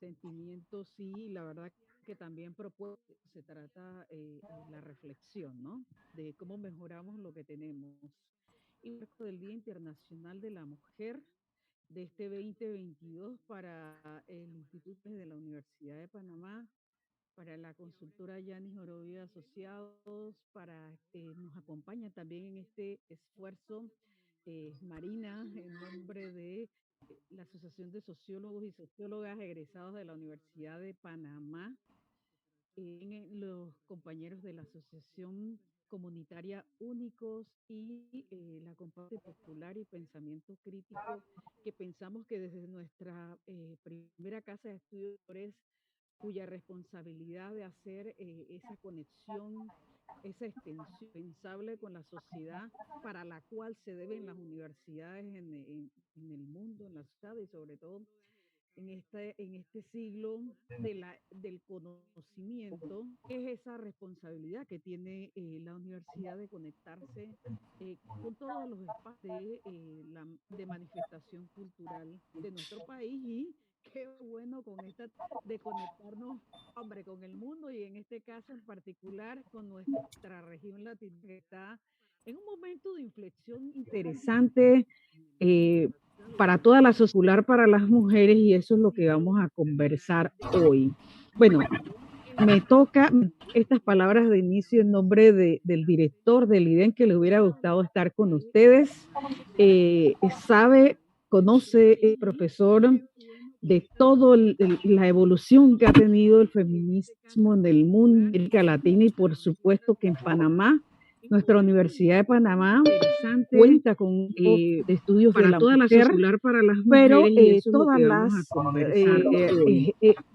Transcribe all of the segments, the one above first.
sentimientos, sí, la verdad que también propuesto se trata la reflexión, ¿no? De cómo mejoramos lo que tenemos. Y marco del Día Internacional de la Mujer de este 2022 para el Instituto de la Universidad de Panamá, para la consultora Yanis Orodio Asociados, para nos acompaña también en este esfuerzo Marina, en nombre de la Asociación de Sociólogos y Sociólogas egresados de la Universidad de Panamá, los compañeros de la Asociación Comunitaria Únicos y la Comparte Popular y Pensamiento Crítico, que pensamos que desde nuestra primera casa de estudios, cuya responsabilidad de hacer esa conexión, esa extensión pensable con la sociedad para la cual se deben las universidades en el mundo, en la ciudad y sobre todo en este siglo del conocimiento, es esa responsabilidad que tiene la universidad de conectarse con todos los espacios de manifestación cultural de nuestro país y qué bueno con esta de conectarnos, hombre, con el mundo y en este caso en particular con nuestra región latina que está en un momento de inflexión interesante eh, para toda la sociedad, para las mujeres, y eso es lo que vamos a conversar hoy. Bueno, me toca estas palabras de inicio en nombre del director del IDEN, que le hubiera gustado estar con ustedes. Sabe, conoce el profesor de toda la evolución que ha tenido el feminismo en el mundo, en América Latina y por supuesto que en Panamá. Nuestra Universidad de Panamá cuenta con un grupo de estudios de la mujer, pero todas las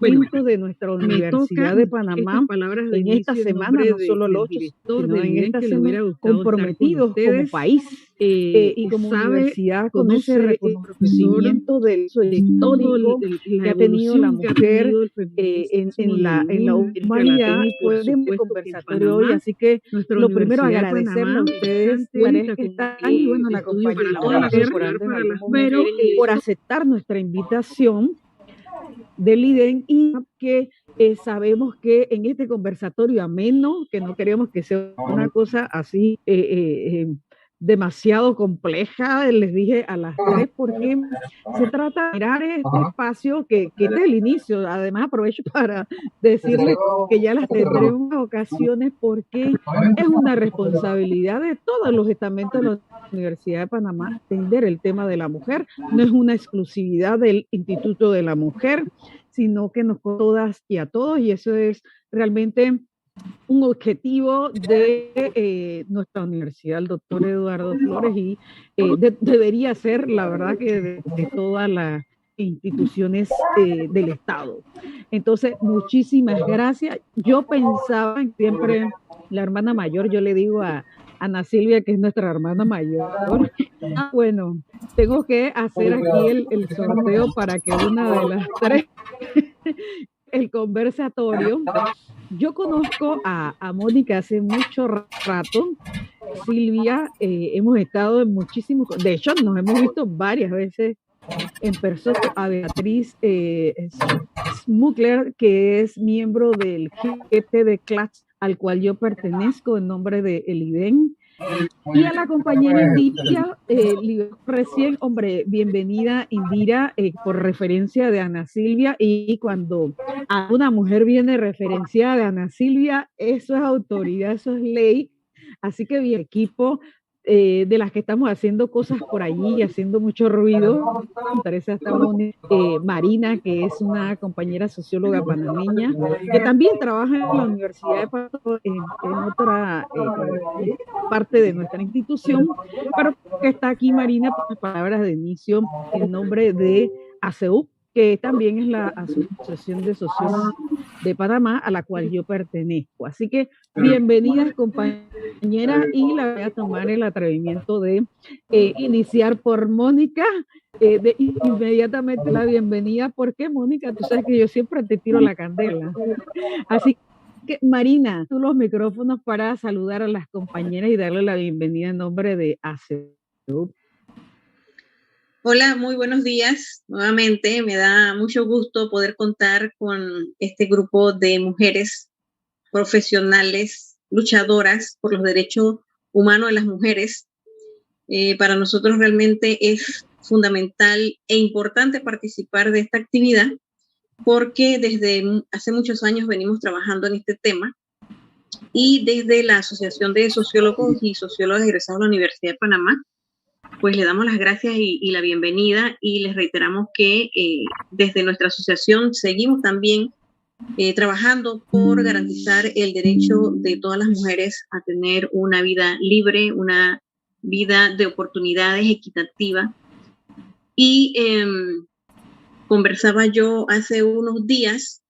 eventos de nuestra Universidad de Panamá en esta semana, no solo el 8, sino en esta semana, comprometidos como país y como universidad con ese reconocimiento del uso histórico que ha tenido la mujer en la humanidad. Pues de conversatorio hoy, así que lo primero agradecerle a ustedes que están y bueno, la compañía por aceptar nuestra invitación del IDEN y que sabemos que en este conversatorio ameno, que no queremos que sea una cosa así demasiado compleja, les dije a las tres, porque se trata de mirar este espacio que es el inicio. Además aprovecho para decirles que ya las tendremos ocasiones porque es una responsabilidad de todos los estamentos de la Universidad de Panamá atender el tema de la mujer, no es una exclusividad del Instituto de la Mujer, sino que nos todas y a todos, y eso es realmente un objetivo de nuestra universidad, el doctor Eduardo Flores, y debería ser, la verdad, que de todas las instituciones del Estado. Entonces, muchísimas gracias. Yo pensaba siempre, la hermana mayor, yo le digo a Ana Silvia, que es nuestra hermana mayor, bueno, tengo que hacer aquí el sorteo para que una de las tres, el conversatorio. Yo conozco a Mónica hace mucho rato. Silvia, hemos estado en muchísimos, de hecho nos hemos visto varias veces en persona, a Beatriz Smukler, que es miembro del GT de CLAS, al cual yo pertenezco en nombre de el IDEN, y a la compañera Indira, recién, hombre, bienvenida Indira, por referencia de Ana Silvia, y cuando a una mujer viene referenciada de Ana Silvia, eso es autoridad, eso es ley, así que mi equipo de las que estamos haciendo cosas por allí y haciendo mucho ruido, Teresa Marina, que es una compañera socióloga panameña, que también trabaja en la Universidad de Panamá, en otra parte de nuestra institución, pero que está aquí Marina por palabras de inicio en nombre de ACEU, que también es la Asociación de Sociólogos de Panamá, a la cual yo pertenezco. Así que bienvenidas, compañeras, y la voy a tomar el atrevimiento de iniciar por Mónica, inmediatamente la bienvenida, porque Mónica, tú sabes que yo siempre te tiro la candela. Así que, Marina, tú los micrófonos para saludar a las compañeras y darle la bienvenida en nombre de ACEU. Hola, muy buenos días. Nuevamente me da mucho gusto poder contar con este grupo de mujeres profesionales, luchadoras por los derechos humanos de las mujeres. Para nosotros realmente es fundamental e importante participar de esta actividad porque desde hace muchos años venimos trabajando en este tema y desde la Asociación de Sociólogos y Sociólogas egresados de la Universidad de Panamá pues le damos las gracias y la bienvenida y les reiteramos que desde nuestra asociación seguimos también trabajando por garantizar el derecho de todas las mujeres a tener una vida libre, una vida de oportunidades equitativa. Y conversaba yo hace unos días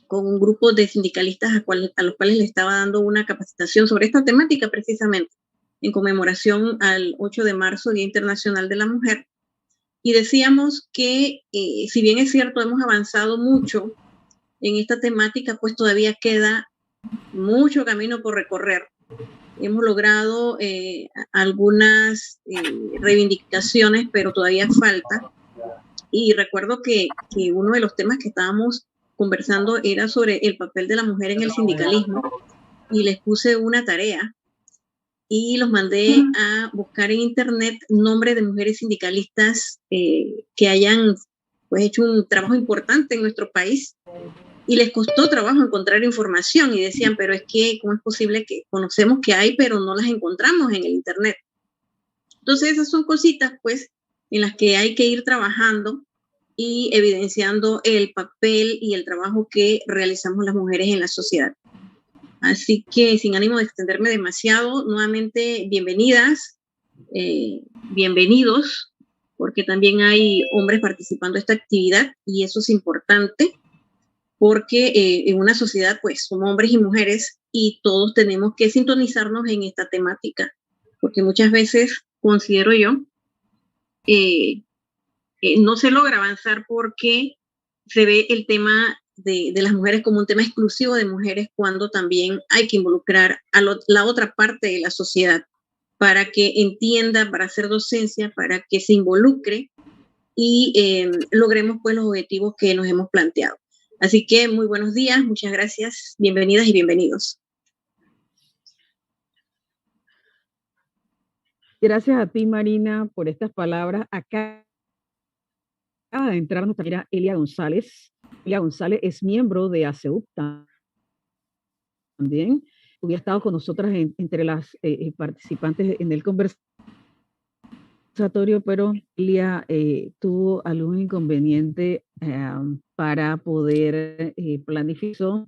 con un grupo de sindicalistas a los cuales le estaba dando una capacitación sobre esta temática precisamente en conmemoración al 8 de marzo, Día Internacional de la Mujer. Y decíamos que si bien es cierto, hemos avanzado mucho en esta temática, pues todavía queda mucho camino por recorrer. Hemos logrado algunas reivindicaciones, pero todavía falta. Y recuerdo que uno de los temas que estábamos conversando era sobre el papel de la mujer en el sindicalismo y les puse una tarea y los mandé a buscar en internet nombres de mujeres sindicalistas que hayan pues hecho un trabajo importante en nuestro país y les costó trabajo encontrar información y decían, pero es que, ¿cómo es posible que conocemos que hay, pero no las encontramos en el internet? Entonces esas son cositas pues en las que hay que ir trabajando y evidenciando el papel y el trabajo que realizamos las mujeres en la sociedad. Así que sin ánimo de extenderme demasiado, nuevamente bienvenidas, bienvenidos, porque también hay hombres participando de esta actividad y eso es importante porque en una sociedad pues somos hombres y mujeres y todos tenemos que sintonizarnos en esta temática, porque muchas veces considero yo eh, no se logra avanzar porque se ve el tema de las mujeres como un tema exclusivo de mujeres cuando también hay que involucrar a la otra parte de la sociedad para que entienda, para hacer docencia, para que se involucre y logremos pues los objetivos que nos hemos planteado. Así que muy buenos días, muchas gracias, bienvenidas y bienvenidos. Gracias a ti, Marina, por estas palabras. Acá de entrar nuestra amiga Elia González. Elia González es miembro de ASEUP también. Hubiera estado con nosotras entre las participantes en el conversatorio, pero Elia tuvo algún inconveniente para poder planificar.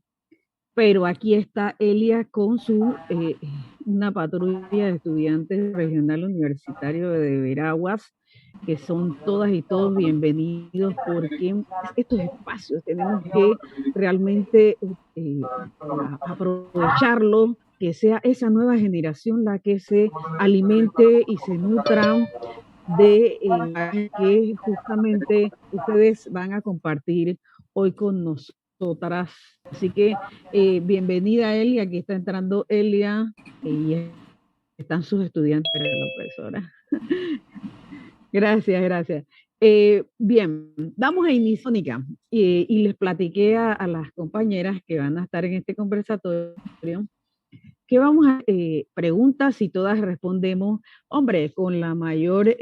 Pero aquí está Elia con una patrulla de estudiantes regional universitario de Veraguas, que son todas y todos bienvenidos porque estos espacios tenemos que realmente aprovecharlo, que sea esa nueva generación la que se alimente y se nutra de que justamente ustedes van a compartir hoy con nosotras. Así que bienvenida Elia, aquí está entrando Elia y están sus estudiantes, la profesora. Gracias, gracias. Bien, vamos a inicio, Mónica, y les platiqué a las compañeras que van a estar en este conversatorio que vamos a preguntas y todas respondemos, hombre, con la mayor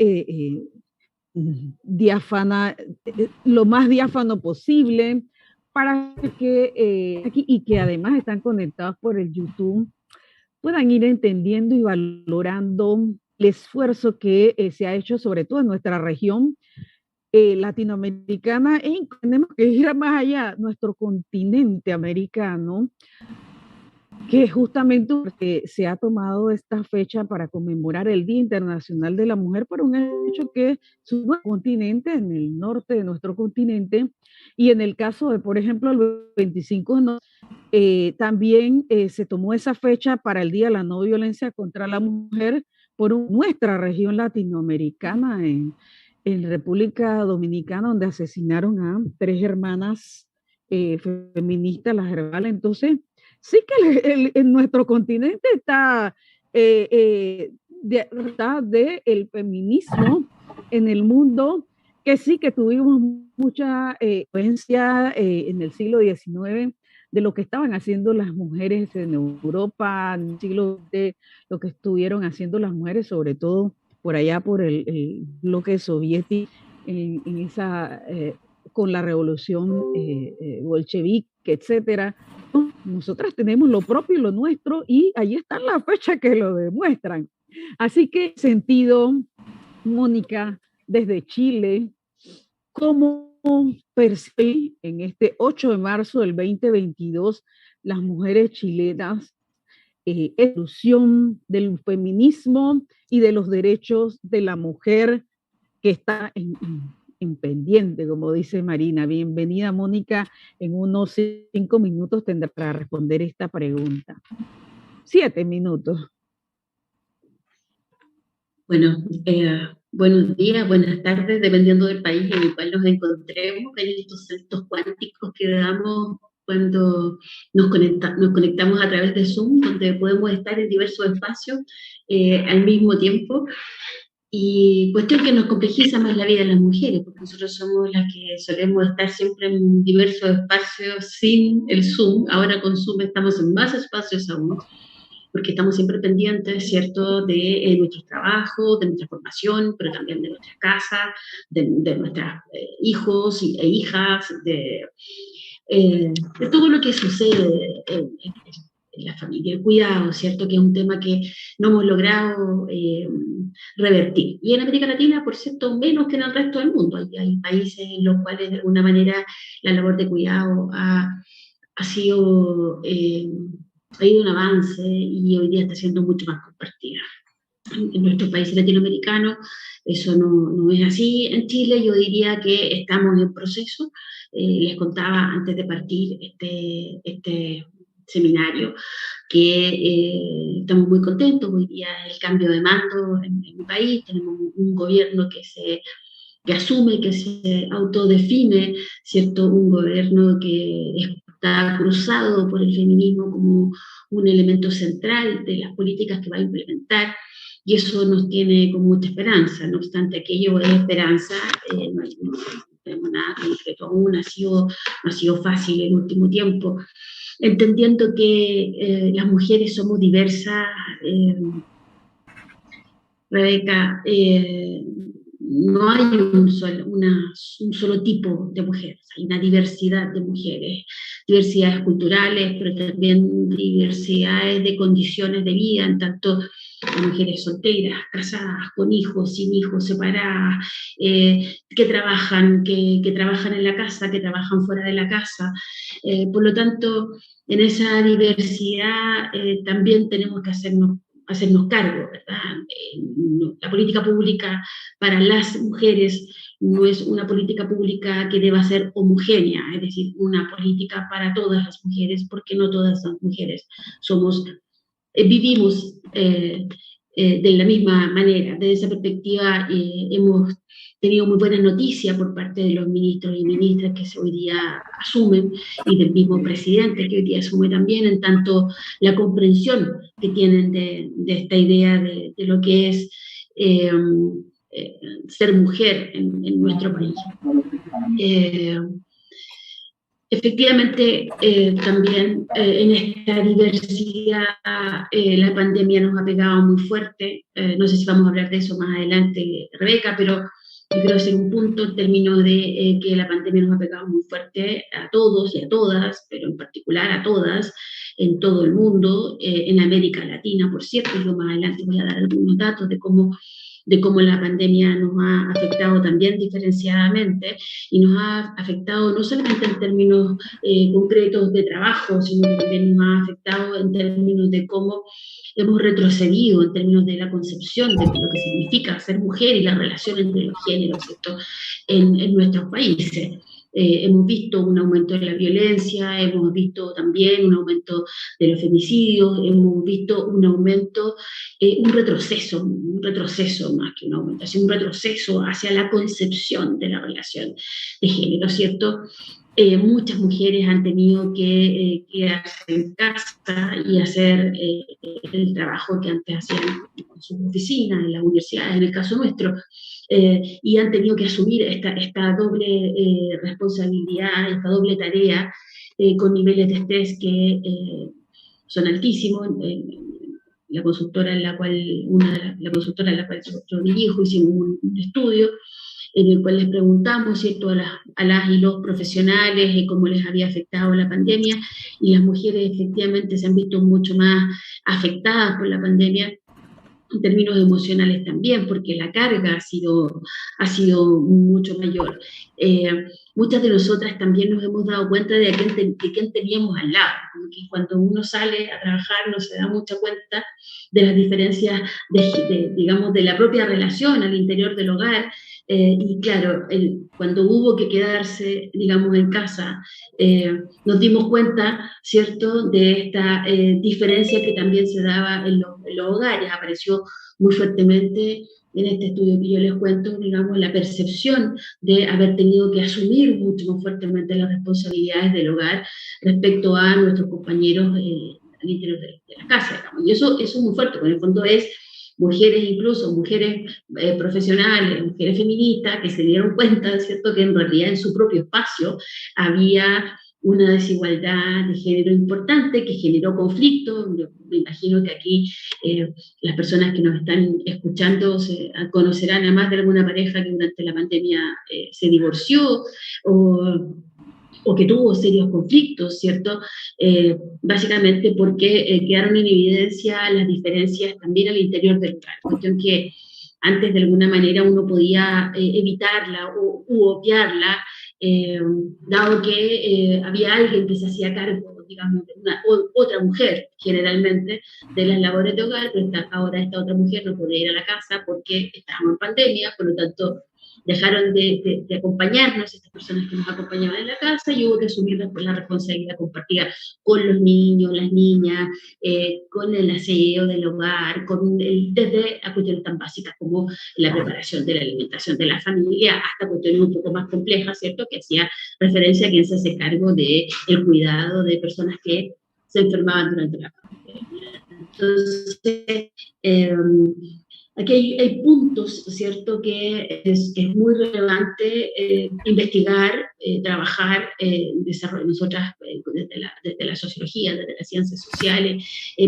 diáfana, lo más diáfano posible, para que aquí y que además están conectados por el YouTube, puedan ir entendiendo y valorando el esfuerzo que se ha hecho, sobre todo en nuestra región latinoamericana, y tenemos que ir más allá, nuestro continente americano, que justamente porque se ha tomado esta fecha para conmemorar el Día Internacional de la Mujer por un hecho que es un continente, en el norte de nuestro continente, y en el caso de, por ejemplo, el 25 de noviembre, también se tomó esa fecha para el Día de la No Violencia contra la Mujer por nuestra región latinoamericana, en República Dominicana, donde asesinaron a 3 hermanas feministas, las herbales. Entonces, sí que en nuestro continente está del feminismo en el mundo, que sí que tuvimos mucha influencia en el siglo XIX de lo que estaban haciendo las mujeres en Europa, en el siglo de lo que estuvieron haciendo las mujeres, sobre todo por allá por el bloque soviético, en esa, con la revolución bolchevique, etcétera. Nosotras tenemos lo propio y lo nuestro, y ahí están las fechas que lo demuestran. Así que, sentido, Mónica, desde Chile, ¿cómo percibe en este 8 de marzo del 2022 las mujeres chilenas evolución del feminismo y de los derechos de la mujer que está en pendiente, como dice Marina? Bienvenida, Mónica. En unos 5 minutos tendrá para responder esta pregunta. 7 minutos. Bueno, buenos días, buenas tardes, dependiendo del país en el cual nos encontremos. Hay estos saltos cuánticos que damos cuando nos conectamos a través de Zoom, donde podemos estar en diversos espacios al mismo tiempo. Y cuestión que nos complejiza más la vida de las mujeres, porque nosotros somos las que solemos estar siempre en diversos espacios sin el Zoom. Ahora con Zoom estamos en más espacios aún, porque estamos siempre pendientes, ¿cierto?, de nuestros trabajos, de nuestra formación, pero también de nuestras casas, de nuestros hijos e hijas, de todo lo que sucede en la familia, el cuidado, ¿cierto?, que es un tema que no hemos logrado revertir. Y en América Latina, por cierto, menos que en el resto del mundo. Hay países en los cuales, de alguna manera, la labor de cuidado ha sido... ha ido un avance y hoy día está siendo mucho más compartida. En nuestros países latinoamericanos eso no es así. En Chile yo diría que estamos en proceso. Les contaba antes de partir este seminario que estamos muy contentos. Hoy día el cambio de mando en mi país, tenemos un gobierno que asume, que se autodefine, ¿cierto? Un gobierno que está cruzado por el feminismo como un elemento central de las políticas que va a implementar, y eso nos tiene con mucha esperanza. No obstante, aquello es esperanza, no tenemos nada concreto aún, no ha sido fácil el último tiempo, entendiendo que las mujeres somos diversas. Rebeca, no hay un solo tipo de mujeres, hay una diversidad de mujeres, diversidades culturales, pero también diversidades de condiciones de vida, en tanto mujeres solteras, casadas, con hijos, sin hijos, separadas, que trabajan en la casa, que trabajan fuera de la casa. Por lo tanto, en esa diversidad también tenemos que hacernos cargo, ¿verdad? La política pública para las mujeres no es una política pública que deba ser homogénea, es decir, una política para todas las mujeres, porque no todas las mujeres vivimos de la misma manera. Desde esa perspectiva hemos tenido muy buenas noticias por parte de los ministros y ministras que hoy día asumen, y del mismo presidente que hoy día asume también, en tanto la comprensión que tienen de esta idea de lo que es ser mujer en nuestro país. Efectivamente, también en esta diversidad la pandemia nos ha pegado muy fuerte. No sé si vamos a hablar de eso más adelante, Rebeca, pero yo quiero hacer un punto en términos de que la pandemia nos ha pegado muy fuerte a todos y a todas, pero en particular a todas, en todo el mundo, en América Latina, por cierto. Yo más adelante voy a dar algunos datos de cómo la pandemia nos ha afectado también diferenciadamente, y nos ha afectado no solamente en términos concretos de trabajo, sino que también nos ha afectado en términos de cómo hemos retrocedido en términos de la concepción de lo que significa ser mujer y la relación entre los géneros, ¿cierto?, en nuestros países. Hemos visto un aumento de la violencia, hemos visto también un aumento de los femicidios, hemos visto un aumento, un retroceso más que una aumentación, un retroceso hacia la concepción de la relación de género, ¿cierto? muchas mujeres han tenido que quedarse en casa y hacer el trabajo que antes hacían en sus oficinas, en las universidades, en el caso nuestro, y han tenido que asumir esta doble responsabilidad, esta doble tarea, con niveles de estrés que son altísimos. La consultora en la cual, la consultora en la cual yo dirijo, hicimos un estudio en el cual les preguntamos, ¿cierto?, a las y los profesionales cómo les había afectado la pandemia, y las mujeres efectivamente se han visto mucho más afectadas por la pandemia, en términos emocionales también, porque la carga ha sido mucho mayor. Muchas de nosotras también nos hemos dado cuenta de quién teníamos al lado, porque cuando uno sale a trabajar no se da mucha cuenta de las diferencias, digamos, de la propia relación al interior del hogar. Y claro, cuando hubo que quedarse, digamos, en casa, nos dimos cuenta, ¿cierto?, de esta diferencia que también se daba en los hogares. Apareció muy fuertemente en este estudio que yo les cuento, digamos, la percepción de haber tenido que asumir mucho más fuertemente las responsabilidades del hogar respecto a nuestros compañeros al interior de la casa, digamos. Y eso es muy fuerte, porque en el fondo es mujeres, incluso mujeres profesionales, mujeres feministas, que se dieron cuenta, ¿cierto?, que en realidad en su propio espacio había una desigualdad de género importante que generó conflicto. Yo me imagino que aquí las personas que nos están escuchando conocerán a más de alguna pareja que durante la pandemia se divorció o que tuvo serios conflictos, ¿cierto? Básicamente porque quedaron en evidencia las diferencias también al interior del hogar, cuestión que antes de alguna manera uno podía evitarla u obviarla, dado que había alguien que se hacía cargo, digamos, de otra mujer, generalmente, de las labores de hogar, pero ahora esta otra mujer no podía ir a la casa porque estábamos en pandemia, por lo tanto dejaron de acompañarnos, estas personas que nos acompañaban en la casa, y hubo que asumir la responsabilidad compartida con los niños, las niñas, con el aseo del hogar, desde a cuestiones tan básicas como la preparación de la alimentación de la familia, hasta cuestiones un poco más complejas, ¿cierto?, que hacía referencia a quien se hace cargo del cuidado de personas que se enfermaban durante la pandemia. Entonces, aquí hay puntos, ¿cierto?, que es muy relevante investigar, trabajar, desarrollar nosotras desde la sociología, desde las ciencias sociales,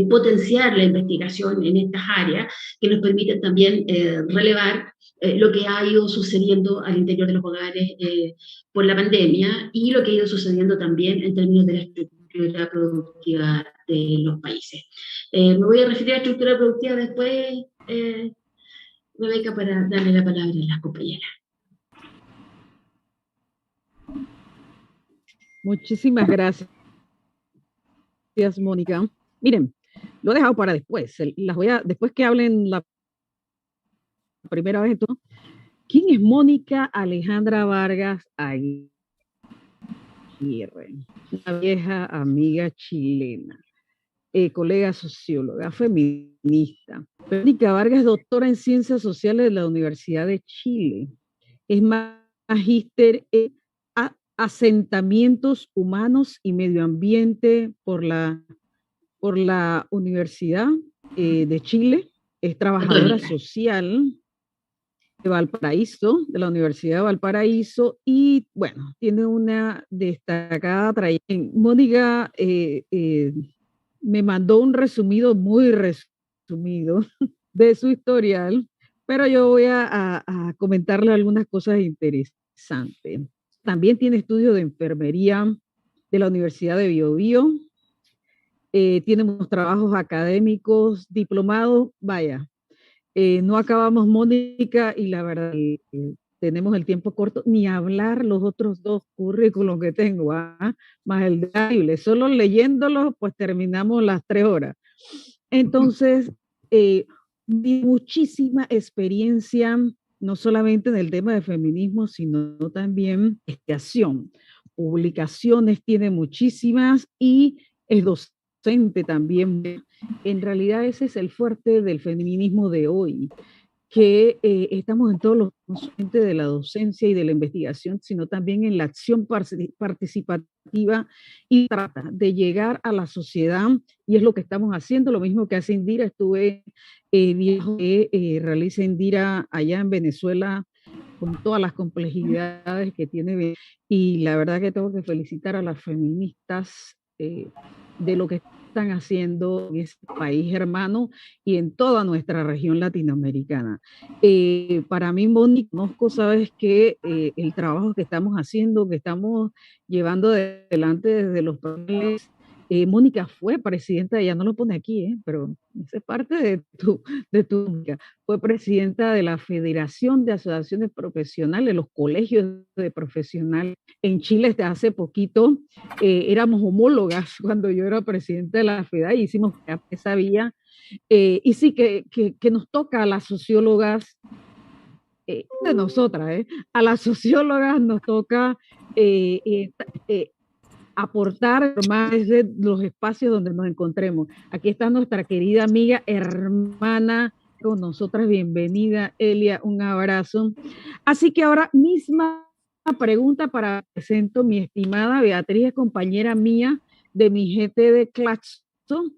potenciar la investigación en estas áreas que nos permiten también relevar lo que ha ido sucediendo al interior de los hogares por la pandemia, y lo que ha ido sucediendo también en términos de la estructura productiva de los países. Me voy a referir a estructura productiva después, Rebeca, para darle la palabra a las compañeras. Muchísimas gracias, Mónica. Miren, lo he dejado para después. Después que hablen la primera vez, ¿no? ¿Quién es Mónica Alejandra Vargas Aguirre? Una vieja amiga chilena, colega socióloga, feminista. Mónica Vargas es doctora en Ciencias Sociales de la Universidad de Chile. Es magíster en asentamientos humanos y medio ambiente por la Universidad de Chile. Es trabajadora social de Valparaíso, de la Universidad de Valparaíso, y bueno, tiene una destacada trayectoria. Mónica me mandó un resumido, muy resumido, de su historial, pero yo voy a comentarle algunas cosas interesantes. También tiene estudios de enfermería de la Universidad de Biobío, tiene unos trabajos académicos, diplomados, vaya. No acabamos, Mónica, y la verdad, tenemos el tiempo corto, ni hablar los otros dos currículos que tengo, más el de Bible. Solo leyéndolos, pues terminamos las 3 horas. Entonces, muchísima experiencia, no solamente en el tema de feminismo, sino también investigación. Publicaciones tiene muchísimas y es docente también. En realidad ese es el fuerte del feminismo de hoy, que estamos en todos los, no solamente de la docencia y de la investigación, sino también en la acción participativa y trata de llegar a la sociedad, y es lo que estamos haciendo, lo mismo que hace Indira. Estuve viendo que realiza Indira allá en Venezuela con todas las complejidades que tiene, y la verdad que tengo que felicitar a las feministas de lo que están haciendo en ese país hermano y en toda nuestra región latinoamericana. Para mí, Mónica, conozco, sabes que el trabajo que estamos haciendo, que estamos llevando adelante desde los países, Mónica fue presidenta, ella no lo pone aquí, pero esa es parte de tu, fue presidenta de la Federación de Asociaciones Profesionales, los colegios de profesionales en Chile desde hace poquito. Éramos homólogas cuando yo era presidenta de la FEDA y hicimos esa vía. Y sí, que nos toca a las sociólogas, de nosotras, a las sociólogas nos toca aportar más de los espacios donde nos encontremos. Aquí está nuestra querida amiga, hermana, con nosotras, bienvenida, Elia, un abrazo. Así que ahora misma pregunta para presento mi estimada Beatriz, compañera mía de mi GT de Claxon,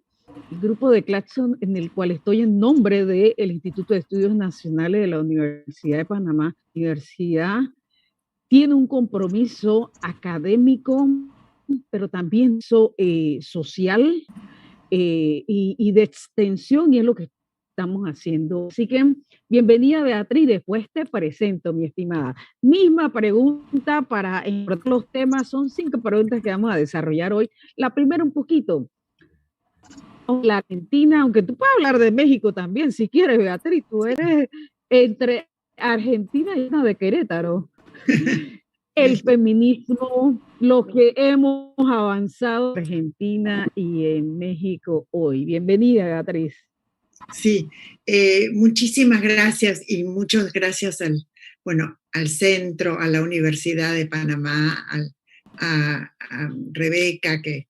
el grupo de Claxon en el cual estoy en nombre del Instituto de Estudios Nacionales de la Universidad de Panamá. La universidad tiene un compromiso académico, pero también social y de extensión, y es lo que estamos haciendo. Así que bienvenida, Beatriz, después te presento, mi estimada. Misma pregunta para los temas, son 5 preguntas que vamos a desarrollar hoy. La primera un poquito, la Argentina, aunque tú puedes hablar de México también, si quieres, Beatriz, tú eres entre Argentina y una de Querétaro. El feminismo, lo que hemos avanzado en Argentina y en México hoy. Bienvenida, Beatriz. Sí, muchísimas gracias y muchas gracias al centro, a la Universidad de Panamá, a Rebeca, que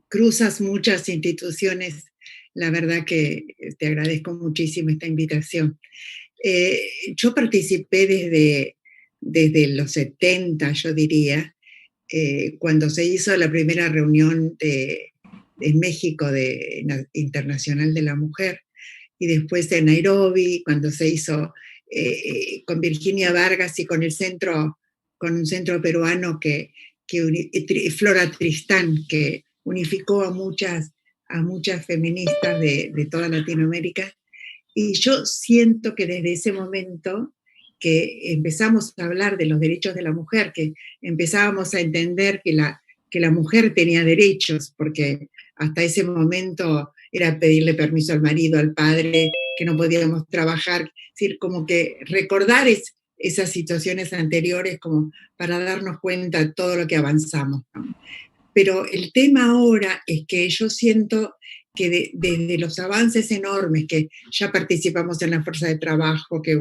cruzas muchas instituciones. La verdad que te agradezco muchísimo esta invitación. Yo participé desde los 70, yo diría, cuando se hizo la primera reunión en México Internacional de la Mujer, y después en Nairobi, cuando se hizo con Virginia Vargas y con un centro peruano Flora Tristán, que unificó a muchas feministas de toda Latinoamérica. Y yo siento que desde ese momento que empezamos a hablar de los derechos de la mujer, que empezábamos a entender que la mujer tenía derechos, porque hasta ese momento era pedirle permiso al marido, al padre, que no podíamos trabajar, es decir, como que recordar esas situaciones anteriores como para darnos cuenta de todo lo que avanzamos, ¿no? Pero el tema ahora es que yo siento que desde los avances enormes, que ya participamos en la fuerza de trabajo, que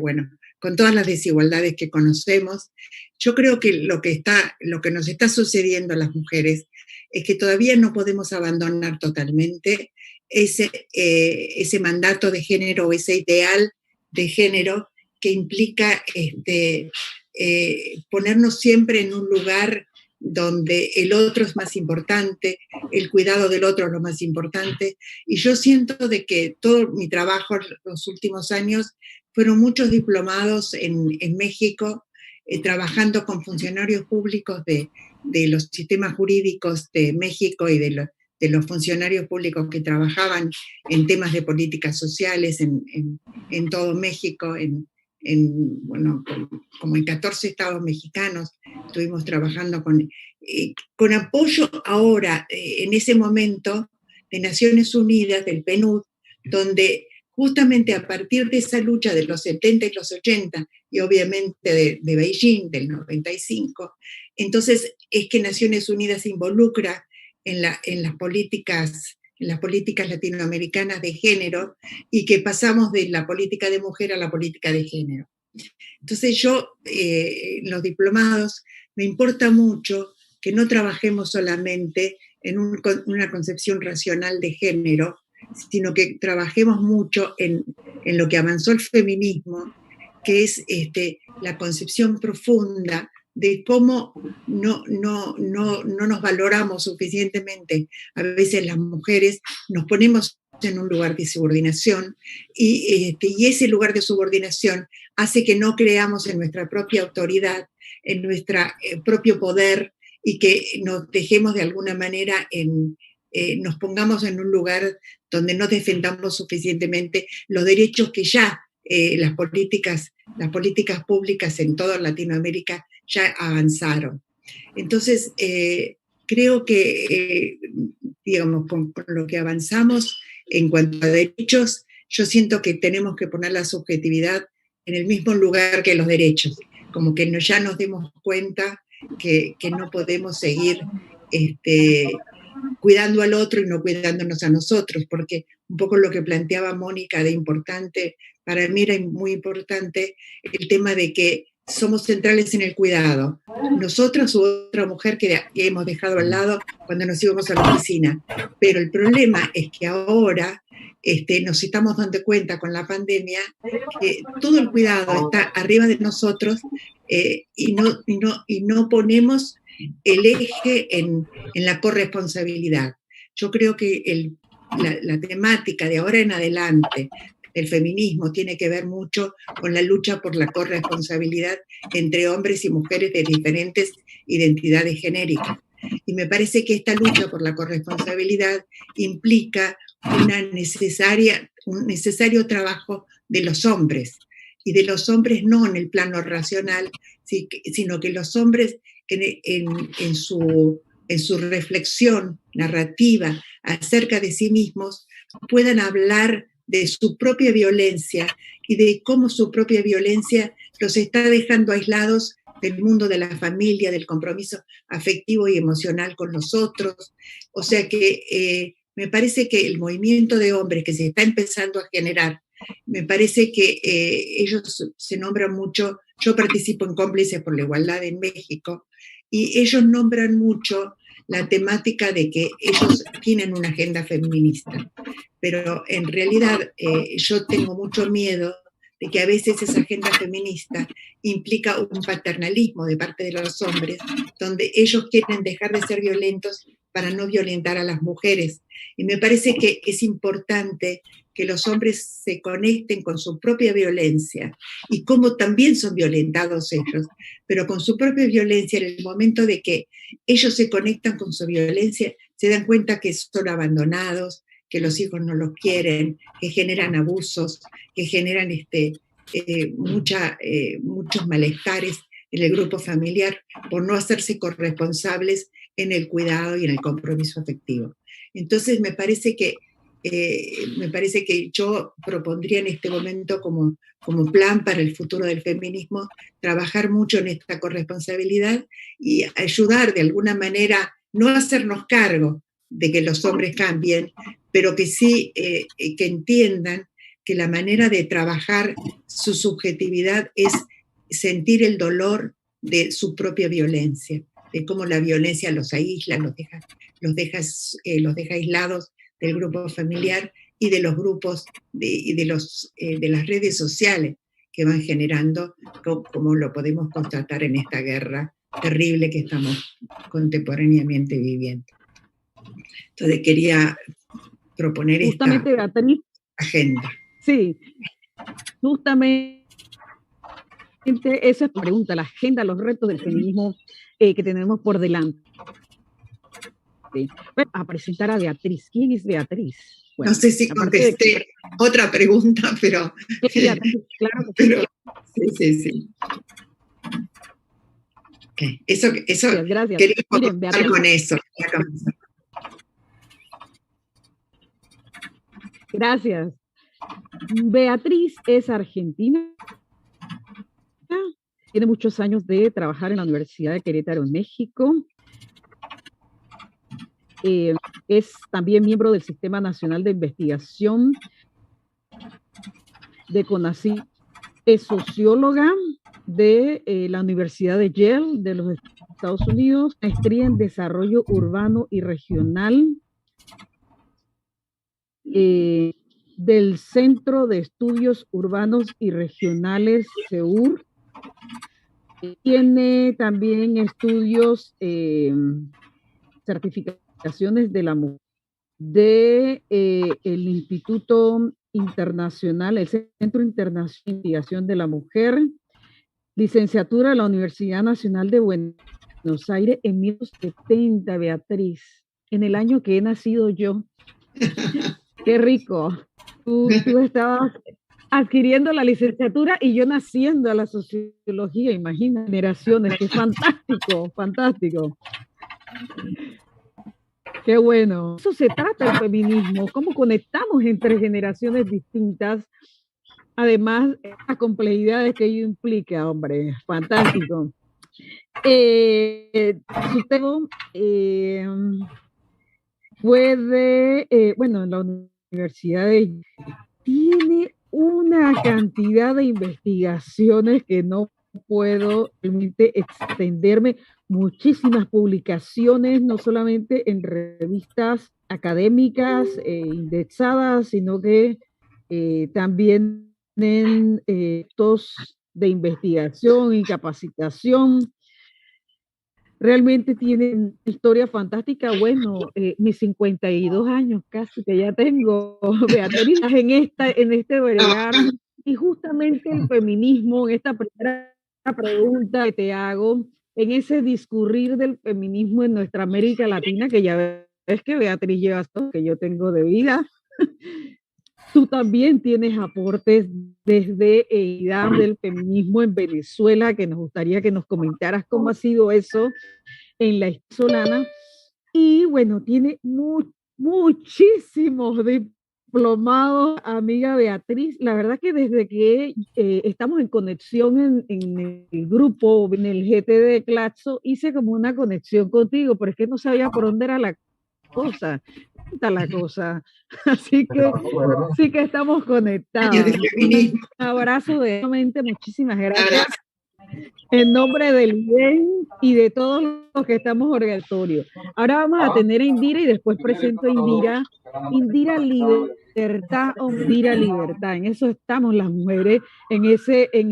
con todas las desigualdades que conocemos, yo creo que lo que nos está sucediendo a las mujeres es que todavía no podemos abandonar totalmente ese mandato de género, ese ideal de género que implica ponernos siempre en un lugar donde el otro es más importante, el cuidado del otro es lo más importante. Y yo siento de que todo mi trabajo los últimos años fueron muchos diplomados en México, trabajando con funcionarios públicos de los sistemas jurídicos de México y de los funcionarios públicos que trabajaban en temas de políticas sociales en todo México, como en 14 estados mexicanos. Estuvimos trabajando con apoyo ahora, en ese momento, de Naciones Unidas, del PNUD, donde justamente a partir de esa lucha de los 70 y los 80, y obviamente de Beijing, del 95, entonces es que Naciones Unidas se involucra en las políticas latinoamericanas de género, y que pasamos de la política de mujer a la política de género. Entonces yo, los diplomados, me importa mucho que no trabajemos solamente en una concepción racional de género, sino que trabajemos mucho en en lo que avanzó el feminismo, que es la concepción profunda de cómo no nos valoramos suficientemente. A veces las mujeres nos ponemos en un lugar de subordinación y ese lugar de subordinación hace que no creamos en nuestra propia autoridad, en nuestro propio poder, y que nos dejemos de alguna manera nos pongamos en un lugar donde no defendamos suficientemente los derechos que ya las políticas públicas en toda Latinoamérica ya avanzaron. Entonces, creo que, digamos, con lo que avanzamos en cuanto a derechos, yo siento que tenemos que poner la subjetividad en el mismo lugar que los derechos, como que ya nos demos cuenta que no podemos seguir cuidando al otro y no cuidándonos a nosotros, porque un poco lo que planteaba Mónica de importante, para mí era muy importante el tema de que somos centrales en el cuidado. Nosotros u otra mujer que hemos dejado al lado cuando nos íbamos a la oficina. Pero el problema es que ahora nos estamos dando cuenta con la pandemia que todo el cuidado está arriba de nosotros y no ponemos el eje en la corresponsabilidad. Yo creo que la temática de ahora en adelante el feminismo tiene que ver mucho con la lucha por la corresponsabilidad entre hombres y mujeres de diferentes identidades genéricas. Y me parece que esta lucha por la corresponsabilidad implica un necesario trabajo de los hombres, y de los hombres no en el plano racional, sino que los hombres en su reflexión narrativa acerca de sí mismos puedan hablar de su propia violencia y de cómo su propia violencia los está dejando aislados del mundo de la familia, del compromiso afectivo y emocional con los otros. O sea que me parece que el movimiento de hombres que se está empezando a generar, me parece que ellos se nombran mucho. Yo participo en Cómplices por la Igualdad en México, y ellos nombran mucho la temática de que ellos tienen una agenda feminista, pero en realidad yo tengo mucho miedo de que a veces esa agenda feminista implica un paternalismo de parte de los hombres, donde ellos quieren dejar de ser violentos para no violentar a las mujeres. Y me parece que es importante que los hombres se conecten con su propia violencia y cómo también son violentados ellos, pero con su propia violencia, en el momento de que ellos se conectan con su violencia, se dan cuenta que son abandonados, que los hijos no los quieren, que generan abusos, que generan muchos malestares en el grupo familiar por no hacerse corresponsables en el cuidado y en el compromiso afectivo. Entonces me parece que yo propondría en este momento como plan para el futuro del feminismo trabajar mucho en esta corresponsabilidad y ayudar de alguna manera, no hacernos cargo de que los hombres cambien, pero que sí que entiendan que la manera de trabajar su subjetividad es sentir el dolor de su propia violencia, de cómo la violencia los aísla, los deja aislados del grupo familiar y de los grupos de las redes sociales que van generando, como lo podemos constatar en esta guerra terrible que estamos contemporáneamente viviendo. Entonces quería proponer justamente, esta Beatriz, agenda. Sí, justamente esa es la pregunta, la agenda, los retos del feminismo que tenemos por delante. Bueno, a presentar a Beatriz. ¿Quién es Beatriz? Bueno, no sé si contesté otra pregunta, pero... Claro que sí. Sí. Okay. Eso gracias. quería Miren, Beatriz, con eso. Gracias. Beatriz es argentina. Tiene muchos años de trabajar en la Universidad de Querétaro, en México. Es también miembro del Sistema Nacional de Investigación de CONACYT. Es socióloga de la Universidad de Yale de los Estados Unidos, maestría en Desarrollo Urbano y Regional. del Centro de Estudios Urbanos y Regionales, CEUR. Tiene también estudios, certificaciones de la mujer, de el Instituto Internacional, el Centro Internacional de Investigación de la Mujer, licenciatura de la Universidad Nacional de Buenos Aires en 1970, Beatriz, en el año que he nacido yo. Qué rico. Tú estabas adquiriendo la licenciatura y yo naciendo a la sociología, imagina, generaciones, qué fantástico, fantástico. Qué bueno. Eso se trata el feminismo, cómo conectamos entre generaciones distintas, además, las complejidades que ello implica, hombre, fantástico. Su tema fue de, bueno, en la universidad tiene una cantidad de investigaciones que no puedo realmente extenderme, muchísimas publicaciones, no solamente en revistas académicas indexadas, sino que también en textos de investigación y capacitación. Realmente tienen historia fantástica. Bueno, mis 52 años casi que ya tengo, Beatriz, en este bregar, y justamente el feminismo, en esta primera pregunta que te hago, en ese discurrir del feminismo en nuestra América Latina, que ya ves que Beatriz lleva todo que yo tengo de vida. Tú también tienes aportes desde del feminismo en Venezuela, que nos gustaría que nos comentaras cómo ha sido eso en la venezolana. Y bueno, tiene muchísimos diplomados, amiga Beatriz. La verdad que desde que estamos en conexión en el grupo, en el GT de Claxo, hice como una conexión contigo, pero es que no sabía por dónde era la cosa. La cosa. Así que sí que estamos conectados. Un abrazo de mente, muchísimas gracias. En nombre del bien y de todos los que estamos oratorio. Ahora vamos a tener a Indira y después presento a Indira. Indira Libertad o Indira Libertad. En eso estamos las mujeres, en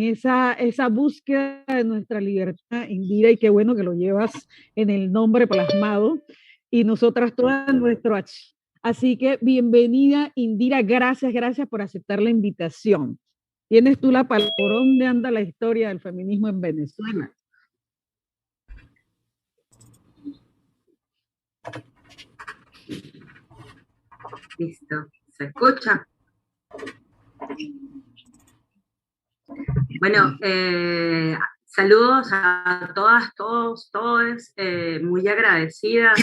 esa búsqueda de nuestra libertad, Indira, y qué bueno que lo llevas en el nombre plasmado. Y nosotras todas nuestro H. Así que bienvenida, Indira. Gracias por aceptar la invitación. Tienes tú la palabra. ¿Por dónde anda la historia del feminismo en Venezuela? Listo. ¿Se escucha? Bueno, saludos a todas, todos, todes. Muy agradecida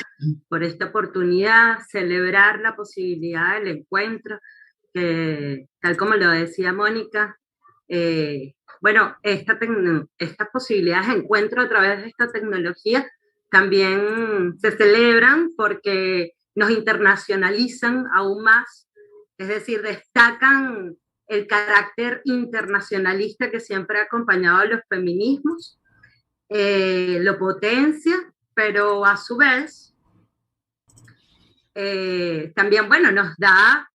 por esta oportunidad, celebrar la posibilidad del encuentro, que tal como lo decía Mónica, bueno, estas posibilidades de encuentro a través de esta tecnología también se celebran porque nos internacionalizan aún más, es decir, destacan el carácter internacionalista que siempre ha acompañado a los feminismos, lo potencia, pero a su vez también, bueno, nos da,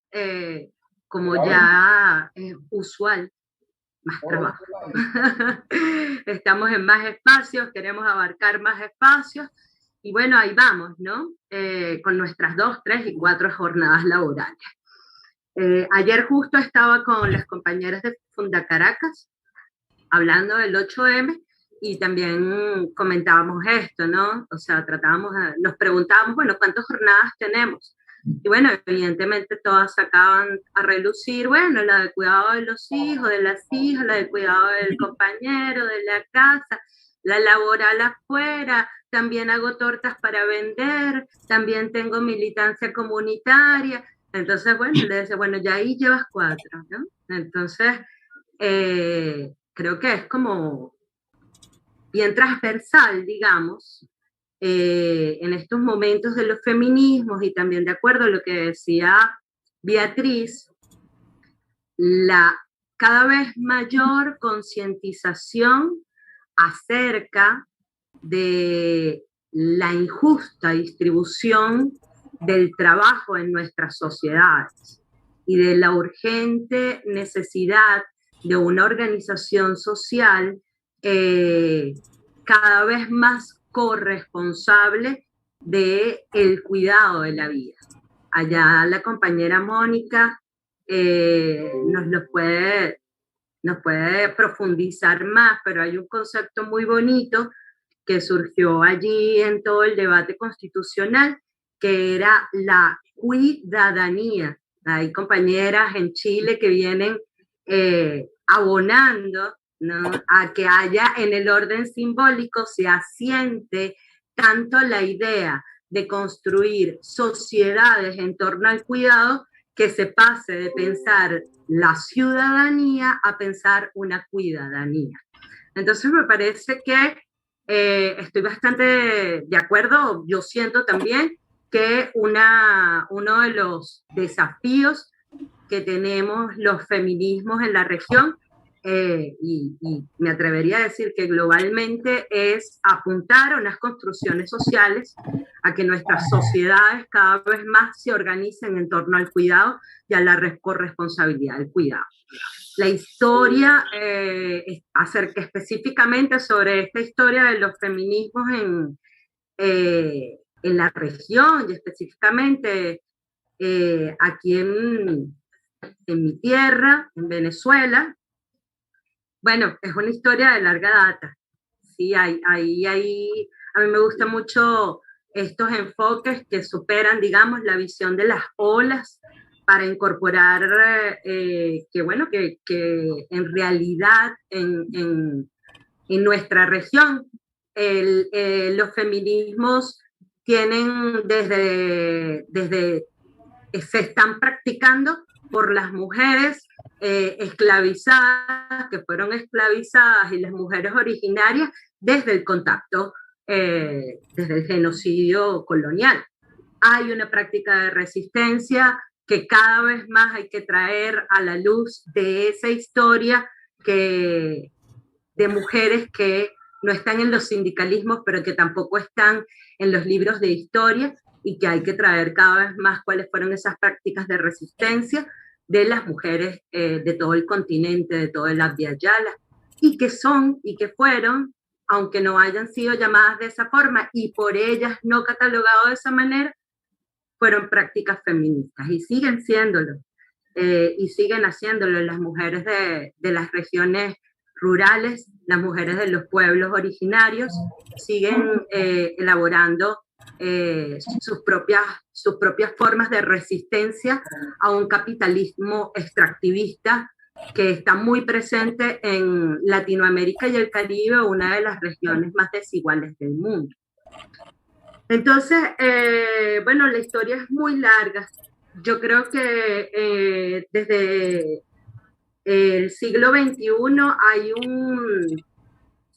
como ya es usual, más trabajo. Estamos en más espacios, queremos abarcar más espacios, y bueno, ahí vamos, ¿no? Con nuestras 2, 3 y 4 jornadas laborales. Ayer justo estaba con las compañeras de Funda Caracas, hablando del 8M, y también comentábamos esto, ¿no? O sea, nos preguntábamos, bueno, ¿cuántas jornadas tenemos? Y bueno, evidentemente todas sacaban a relucir, bueno, la de cuidado de los hijos, de las hijas, la de cuidado del compañero, de la casa, la laboral afuera, también hago tortas para vender, también tengo militancia comunitaria. Entonces, bueno, le decía, bueno, ya ahí llevas 4, ¿no? Entonces, creo que es como bien transversal, digamos, en estos momentos de los feminismos, y también de acuerdo a lo que decía Beatriz, la cada vez mayor concientización acerca de la injusta distribución del trabajo en nuestras sociedades. y de la urgente necesidad de una organización social cada vez más corresponsable del cuidado de la vida. Allá la compañera Mónica nos puede profundizar más, pero hay un concepto muy bonito que surgió allí en todo el debate constitucional, que era la cuidadanía. Hay compañeras en Chile que vienen abonando, ¿no?, a que haya en el orden simbólico, se asiente tanto la idea de construir sociedades en torno al cuidado, que se pase de pensar la ciudadanía a pensar una cuidadanía. Entonces me parece que estoy bastante de acuerdo. Yo siento también que uno de los desafíos que tenemos los feminismos en la región, y me atrevería a decir que globalmente, es apuntar a unas construcciones sociales, a que nuestras sociedades cada vez más se organicen en torno al cuidado y a la corresponsabilidad del cuidado. La historia, acerca específicamente sobre esta historia de los feminismos en la región, y específicamente aquí en mi tierra, en Venezuela. Bueno, es una historia de larga data. Sí, a mí me gustan mucho estos enfoques que superan, digamos, la visión de las olas, para incorporar que en realidad en nuestra región los feminismos tienen se están practicando por las mujeres esclavizadas, que fueron esclavizadas, y las mujeres originarias desde el contacto, desde el genocidio colonial. Hay una práctica de resistencia que cada vez más hay que traer a la luz de esa historia de mujeres que no están en los sindicalismos, pero que tampoco están en los libros de historia, y que hay que traer cada vez más cuáles fueron esas prácticas de resistencia de las mujeres de todo el continente, de todo el Abya Yala, y que son y que fueron, aunque no hayan sido llamadas de esa forma y por ellas no catalogado de esa manera, fueron prácticas feministas y siguen siéndolo, y siguen haciéndolo las mujeres de las regiones rurales, las mujeres de los pueblos originarios, siguen elaborando sus propias formas de resistencia a un capitalismo extractivista que está muy presente en Latinoamérica y el Caribe, una de las regiones más desiguales del mundo. Entonces, bueno, la historia es muy larga. Yo creo que desde el siglo XXI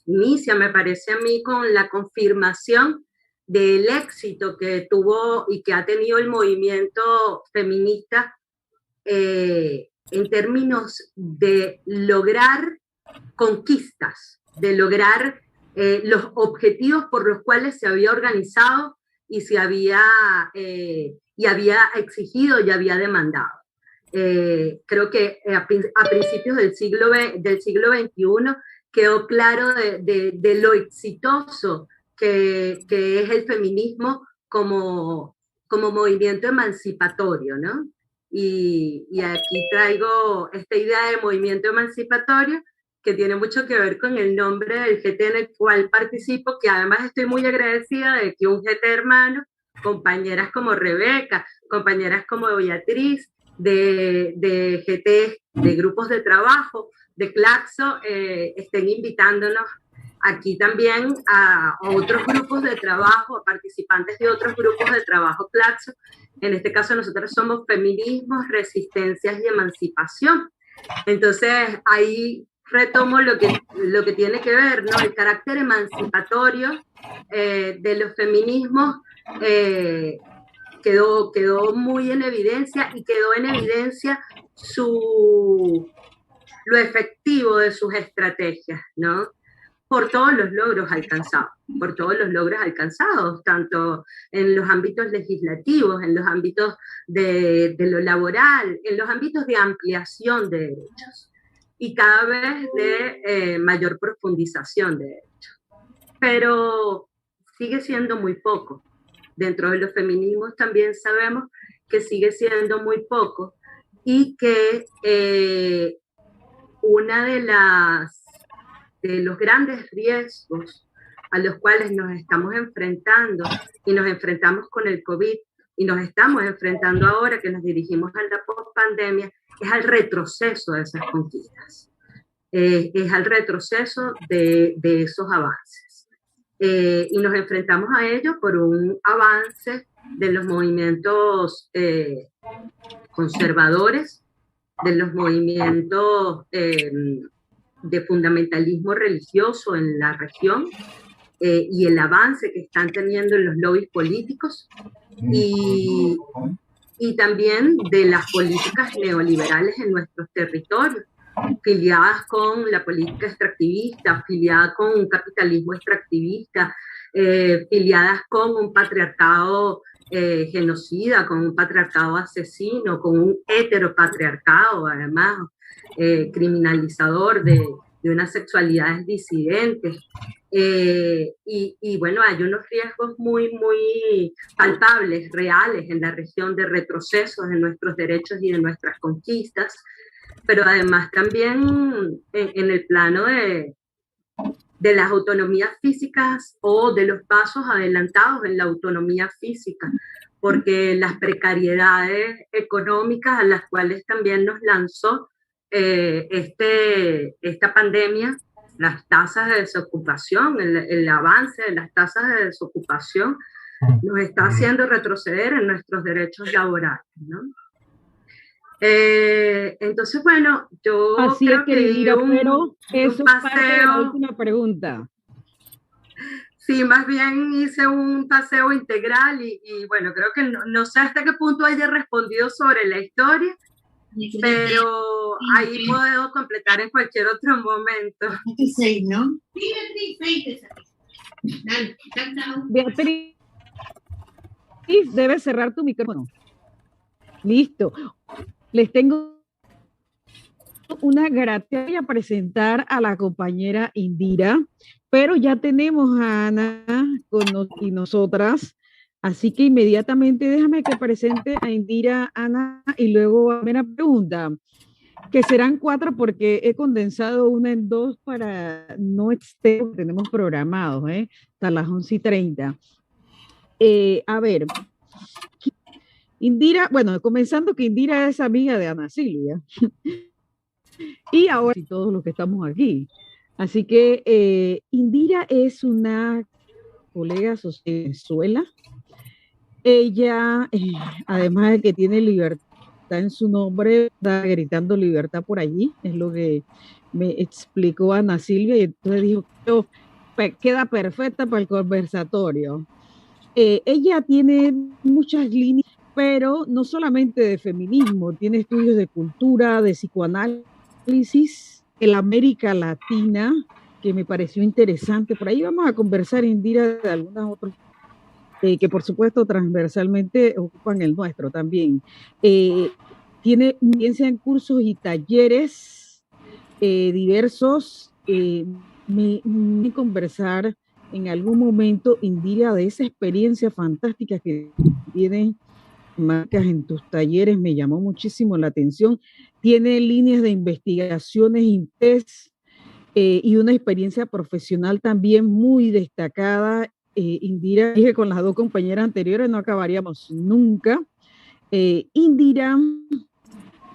inicia, me parece a mí, con la confirmación del éxito que tuvo y que ha tenido el movimiento feminista en términos de lograr conquistas, de lograr los objetivos por los cuales se había organizado y había exigido y había demandado. Creo que a principios del siglo XXI quedó claro de lo exitoso que es el feminismo como movimiento emancipatorio, ¿no? Y aquí traigo esta idea de movimiento emancipatorio que tiene mucho que ver con el nombre del GT en el cual participo, que además estoy muy agradecida de que un GT hermano, compañeras como Rebeca, compañeras como Beatriz, de GT, de grupos de trabajo, de Claxo, estén invitándonos aquí también a otros grupos de trabajo, a participantes de otros grupos de trabajo Claxo. En este caso nosotros somos Feminismos, Resistencias y Emancipación. Entonces ahí retomo lo que tiene que ver, ¿no? El carácter emancipatorio de los feminismos quedó muy en evidencia, y quedó en evidencia lo efectivo de sus estrategias, ¿no? por todos los logros alcanzados, tanto en los ámbitos legislativos, en los ámbitos de lo laboral, en los ámbitos de ampliación de derechos y cada vez de mayor profundización de derechos. Pero sigue siendo muy poco. Dentro de los feminismos también sabemos que sigue siendo muy poco y que una de los grandes riesgos a los cuales nos estamos enfrentando y nos enfrentamos con el COVID y nos estamos enfrentando ahora que nos dirigimos a la post-pandemia es al retroceso de esas conquistas, es al retroceso de esos avances. Y nos enfrentamos a ello por un avance de los movimientos conservadores, de los movimientos de fundamentalismo religioso en la región y el avance que están teniendo en los lobbies políticos y también de las políticas neoliberales en nuestros territorios, filiadas con la política extractivista, filiadas con un capitalismo extractivista, filiadas con un patriarcado genocida, con un patriarcado asesino, con un heteropatriarcado, además, criminalizador de unas sexualidades disidentes. Y bueno, hay unos riesgos muy, muy palpables, reales en la región de retrocesos en nuestros derechos y de nuestras conquistas, pero además también en el plano de las autonomías físicas o de los pasos adelantados en la autonomía física, porque las precariedades económicas a las cuales también nos lanzó esta pandemia, las tasas de desocupación, el avance de las tasas de desocupación nos está haciendo retroceder en nuestros derechos laborales, ¿no? Entonces, bueno, yo así creo es, que Indira, pero eso un es parte de la última pregunta. Sí, más bien hice un paseo integral y bueno, creo que no sé hasta qué punto haya respondido sobre la historia, pero ahí puedo completar en cualquier otro momento. ¿No? Beatriz, debes cerrar tu micrófono. Listo. Les tengo una gracia. Voy a presentar a la compañera Indira, pero ya tenemos a Ana y nosotras, así que inmediatamente déjame que presente a Indira, Ana, y luego a una pregunta, que serán 4 porque he condensado una en 2 para no extender, tenemos programados, hasta las 11:30. A ver, Indira, bueno, comenzando que Indira es amiga de Ana Silvia. Y ahora sí, todos los que estamos aquí. Así que Indira es una colega social de Venezuela. Ella, además de que tiene libertad en su nombre, está gritando libertad por allí, es lo que me explicó Ana Silvia, y entonces dijo, queda perfecta para el conversatorio. Ella tiene muchas líneas, pero no solamente de feminismo, tiene estudios de cultura, de psicoanálisis, en la América Latina, que me pareció interesante. Por ahí vamos a conversar, Indira, de algunas otras que por supuesto transversalmente ocupan el nuestro también. Tiene experiencia en cursos y talleres diversos. Me conversar en algún momento, Indira, de esa experiencia fantástica que tiene marcas en tus talleres, me llamó muchísimo la atención. Tiene líneas de investigaciones y una experiencia profesional también muy destacada. Indira, dije con las 2 compañeras anteriores, no acabaríamos nunca. Indira,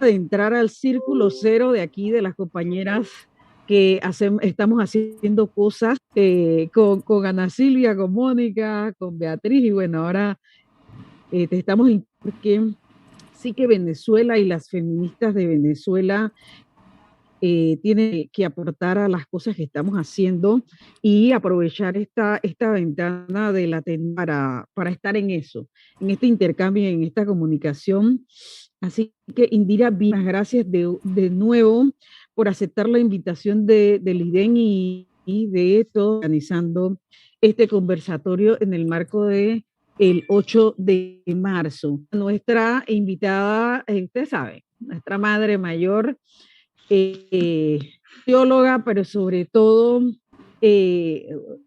de entrar al círculo cero de aquí, de las compañeras que estamos haciendo cosas con Ana Silvia, con Mónica, con Beatriz, y bueno, ahora te estamos porque sí que Venezuela y las feministas de Venezuela tienen que aportar a las cosas que estamos haciendo y aprovechar esta ventana de la para estar en eso, en este intercambio, en esta comunicación. Así que, Indira, muchas gracias de nuevo por aceptar la invitación del IDEN y de todo organizando este conversatorio en el marco de el 8 de marzo. Nuestra invitada, usted sabe, nuestra madre mayor, teóloga, pero sobre todo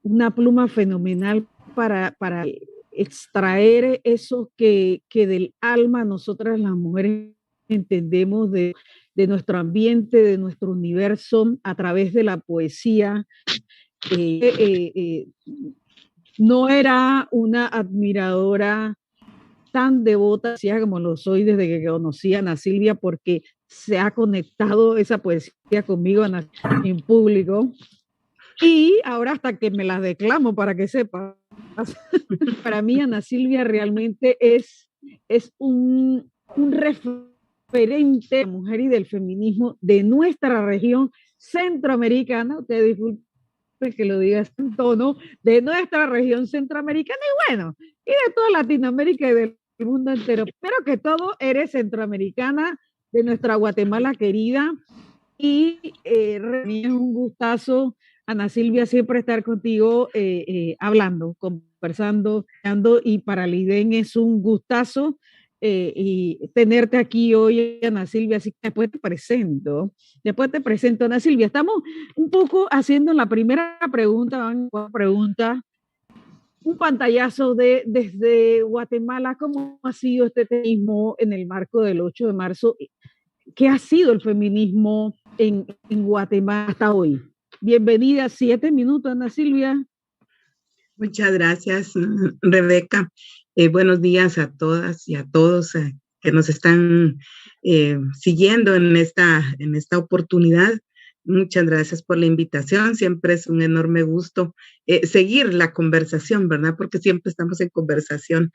una pluma fenomenal para extraer eso que del alma nosotras las mujeres entendemos de nuestro ambiente, de nuestro universo, a través de la poesía. No era una admiradora tan devota como lo soy desde que conocí a Ana Silvia, porque se ha conectado esa poesía conmigo en público, y ahora hasta que me las declamo para que sepas. Para mí Ana Silvia realmente es un referente de la mujer y del feminismo de nuestra región centroamericana. Usted disculpe que lo diga en tono, de nuestra región centroamericana y bueno, y de toda Latinoamérica y del mundo entero, pero que todo eres centroamericana, de nuestra Guatemala querida. Y es un gustazo, Ana Silvia, siempre estar contigo hablando, conversando, y para Liden es un gustazo y tenerte aquí hoy, Ana Silvia. Así que después te presento, Ana Silvia. Estamos un poco haciendo la primera pregunta, un pantallazo desde Guatemala. ¿Cómo ha sido este feminismo en el marco del 8 de marzo? ¿Qué ha sido el feminismo en Guatemala hasta hoy? Bienvenida, 7 minutos, Ana Silvia. Muchas gracias, Rebeca. Buenos días a todas y a todos que nos están siguiendo en esta oportunidad. Muchas gracias por la invitación. Siempre es un enorme gusto seguir la conversación, ¿verdad? Porque siempre estamos en conversación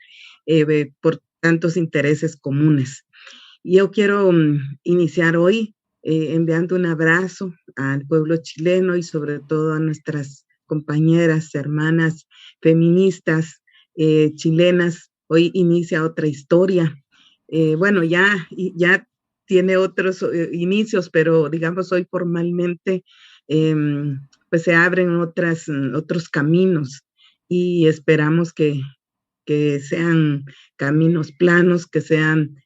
por tantos intereses comunes. Yo quiero iniciar hoy enviando un abrazo al pueblo chileno y sobre todo a nuestras compañeras, hermanas feministas chilenas. Hoy inicia otra historia. Bueno, ya tiene otros inicios, pero digamos hoy formalmente pues se abren otros caminos y esperamos que sean caminos planos, que sean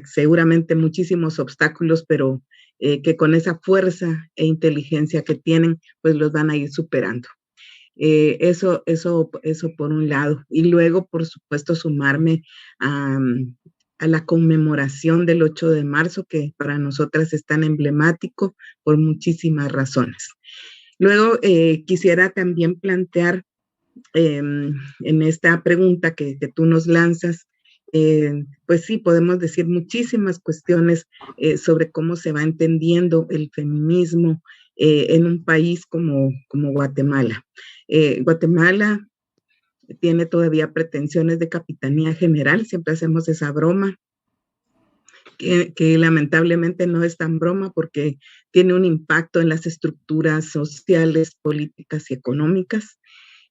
seguramente muchísimos obstáculos, pero que con esa fuerza e inteligencia que tienen, pues los van a ir superando. Eso por un lado. Y luego, por supuesto, sumarme a la conmemoración del 8 de marzo, que para nosotras es tan emblemático por muchísimas razones. Luego, quisiera también plantear en esta pregunta que tú nos lanzas, pues sí, podemos decir muchísimas cuestiones sobre cómo se va entendiendo el feminismo en un país como Guatemala. Guatemala tiene todavía pretensiones de capitanía general, siempre hacemos esa broma, que lamentablemente no es tan broma porque tiene un impacto en las estructuras sociales, políticas y económicas.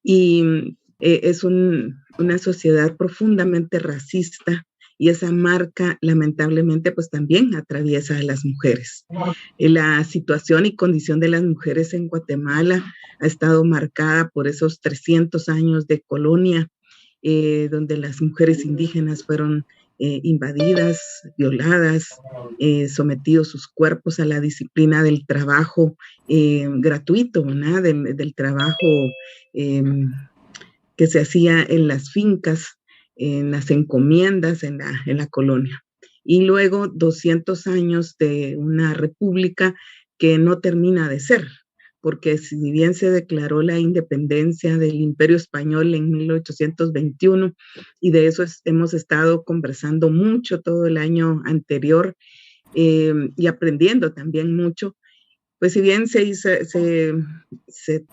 Y es una sociedad profundamente racista, y esa marca lamentablemente pues también atraviesa a las mujeres. La situación y condición de las mujeres en Guatemala ha estado marcada por esos 300 años de colonia, donde las mujeres indígenas fueron invadidas, violadas, sometidos sus cuerpos a la disciplina del trabajo gratuito, ¿no? Del trabajo que se hacía en las fincas, en las encomiendas, en la colonia. Y luego 200 años de una república que no termina de ser, porque si bien se declaró la independencia del Imperio Español en 1821, y de eso hemos estado conversando mucho todo el año anterior y aprendiendo también mucho, pues si bien se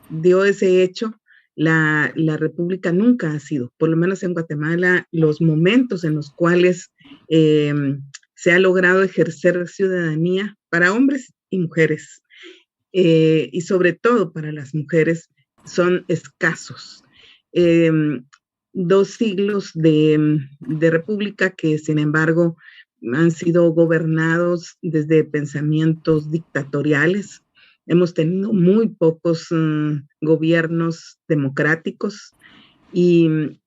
dio ese hecho, la república nunca ha sido, por lo menos en Guatemala, los momentos en los cuales se ha logrado ejercer ciudadanía para hombres y mujeres, y sobre todo para las mujeres, son escasos. 2 siglos de república que, sin embargo, han sido gobernados desde pensamientos dictatoriales, hemos tenido muy pocos gobiernos democráticos y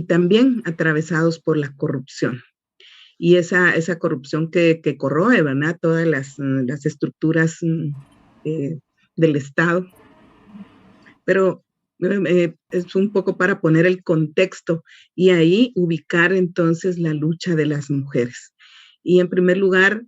también atravesados por la corrupción. Y esa corrupción que corroe, ¿verdad? Todas las estructuras del Estado. Pero es un poco para poner el contexto y ahí ubicar entonces la lucha de las mujeres. Y en primer lugar,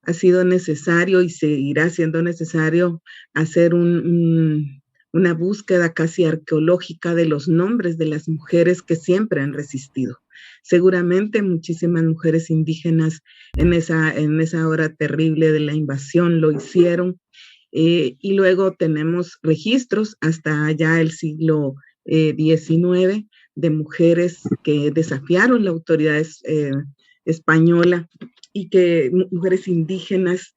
ha sido necesario y seguirá siendo necesario hacer una búsqueda casi arqueológica de los nombres de las mujeres que siempre han resistido. Seguramente muchísimas mujeres indígenas en esa hora terrible de la invasión lo hicieron, y luego tenemos registros hasta ya el siglo XIX de mujeres que desafiaron la autoridad española y que mujeres indígenas,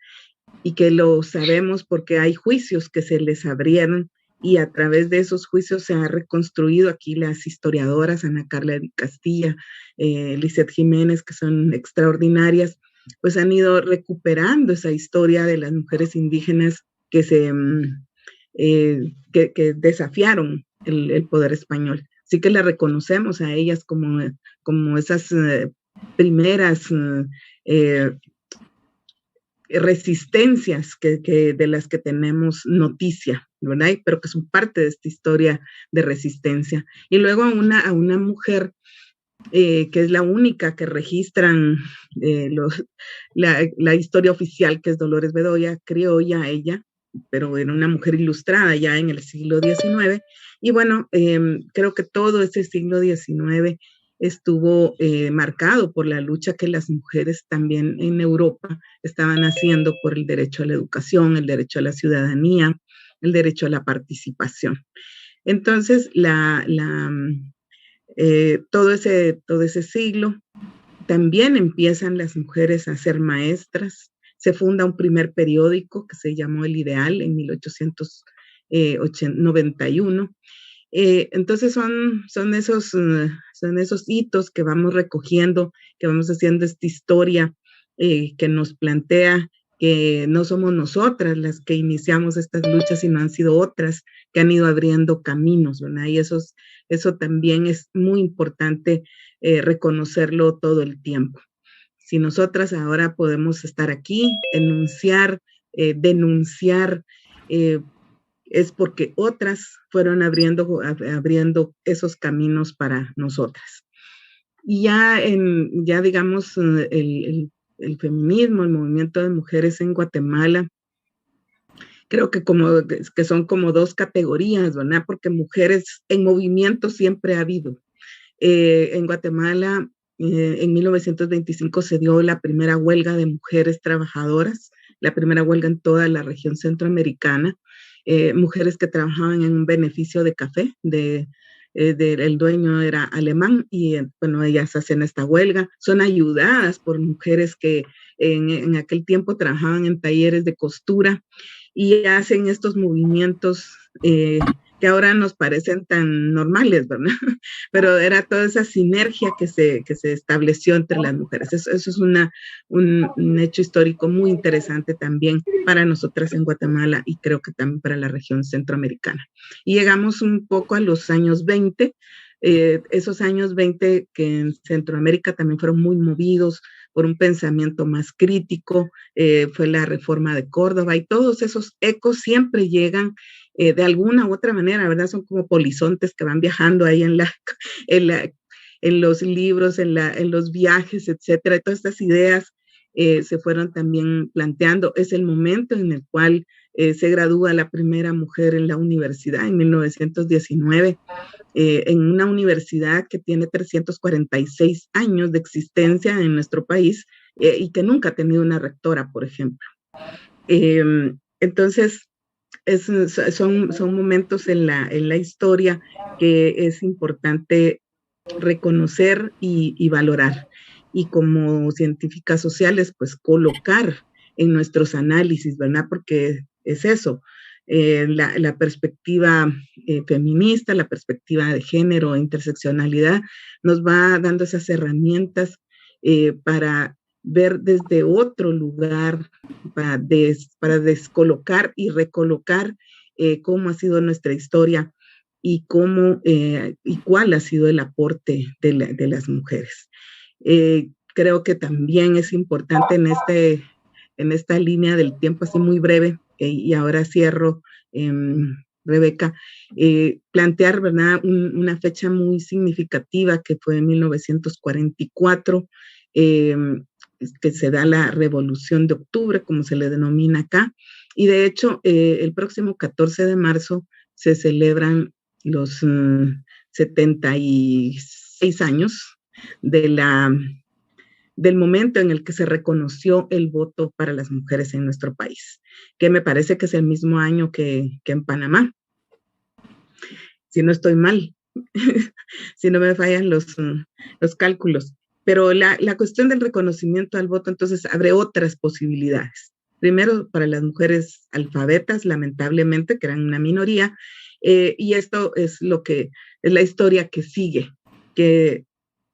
y que lo sabemos porque hay juicios que se les abrieron y a través de esos juicios se ha reconstruido. Aquí las historiadoras Ana Carla de Castilla, Lizeth Jiménez, que son extraordinarias, pues han ido recuperando esa historia de las mujeres indígenas que que desafiaron el poder español. Así que le reconocemos a ellas como esas primeras resistencias de las que tenemos noticia, ¿verdad? Pero que son parte de esta historia de resistencia. Y luego a una mujer que es la única que registran la historia oficial, que es Dolores Bedoya, criolla ella, pero era una mujer ilustrada ya en el siglo XIX. Y bueno, creo que todo ese siglo XIX estuvo marcado por la lucha que las mujeres también en Europa estaban haciendo por el derecho a la educación, el derecho a la ciudadanía, el derecho a la participación. Entonces, todo ese siglo también empiezan las mujeres a ser maestras. Se funda un primer periódico que se llamó El Ideal en 1891. Entonces son esos hitos que vamos recogiendo, que vamos haciendo esta historia que nos plantea que no somos nosotras las que iniciamos estas luchas, sino han sido otras que han ido abriendo caminos, ¿verdad? Y eso también es muy importante reconocerlo todo el tiempo. Si nosotras ahora podemos estar aquí, denunciar, es porque otras fueron abriendo esos caminos para nosotras. Y ya digamos, el feminismo, el movimiento de mujeres en Guatemala, creo que son como dos categorías, ¿verdad? Porque mujeres en movimiento siempre ha habido. En Guatemala, en 1925 se dio la primera huelga de mujeres trabajadoras, la primera huelga en toda la región centroamericana, mujeres que trabajaban en un beneficio de café, el dueño era alemán y bueno, ellas hacen esta huelga, son ayudadas por mujeres que en aquel tiempo trabajaban en talleres de costura y hacen estos movimientos que ahora nos parecen tan normales, ¿verdad? Pero era toda esa sinergia que se estableció entre las mujeres. Eso es un hecho histórico muy interesante también para nosotras en Guatemala y creo que también para la región centroamericana. Y llegamos un poco a los años 20, esos años 20 que en Centroamérica también fueron muy movidos por un pensamiento más crítico, fue la reforma de Córdoba y todos esos ecos siempre llegan de alguna u otra manera, ¿verdad? Son como polizontes que van viajando ahí en los libros, en los viajes, etcétera. Y todas estas ideas se fueron también planteando. Es el momento en el cual se gradúa la primera mujer en la universidad en 1919, en una universidad que tiene 346 años de existencia en nuestro país y que nunca ha tenido una rectora, por ejemplo. Entonces, son momentos en la historia que es importante reconocer y valorar. Y como científicas sociales, pues colocar en nuestros análisis, ¿verdad? Porque es eso, la perspectiva feminista, la perspectiva de género, interseccionalidad, nos va dando esas herramientas para ver desde otro lugar para descolocar y recolocar cómo ha sido nuestra historia y y cuál ha sido el aporte de las mujeres. Creo que también es importante en esta línea del tiempo así muy breve, y ahora cierro, Rebeca, plantear, ¿verdad?, una fecha muy significativa que fue en 1944, que se da la Revolución de Octubre, como se le denomina acá, y de hecho el próximo 14 de marzo se celebran los 76 años del momento en el que se reconoció el voto para las mujeres en nuestro país, que me parece que es el mismo año que en Panamá, si no estoy mal, si no me fallan los cálculos. Pero la cuestión del reconocimiento al voto, entonces, abre otras posibilidades. Primero, para las mujeres alfabetas, lamentablemente, que eran una minoría, y esto es es la historia que sigue, que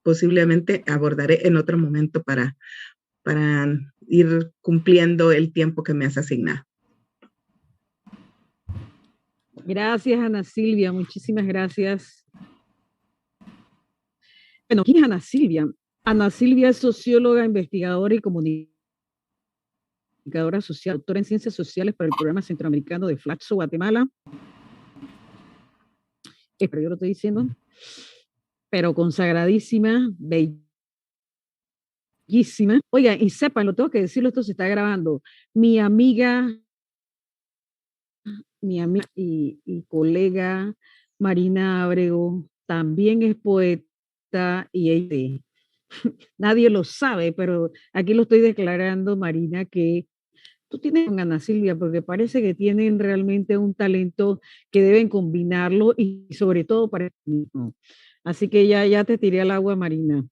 posiblemente abordaré en otro momento para ir cumpliendo el tiempo que me has asignado. Gracias, Ana Silvia, muchísimas gracias. Bueno, ¿quién es Ana Silvia? Ana Silvia es socióloga, investigadora y comunicadora social, doctora en Ciencias Sociales para el Programa Centroamericano de Flaxo, Guatemala. Pero yo lo estoy diciendo, pero consagradísima, bellísima. Oiga, y sepan, lo tengo que decirlo, esto se está grabando. Mi amiga y colega Marina Ábrego también es poeta y ella, nadie lo sabe, pero aquí lo estoy declarando, Marina, que tú tienes con Ana Silvia, porque parece que tienen realmente un talento que deben combinarlo y sobre todo para el mismo. Así que ya te tiré al agua, Marina.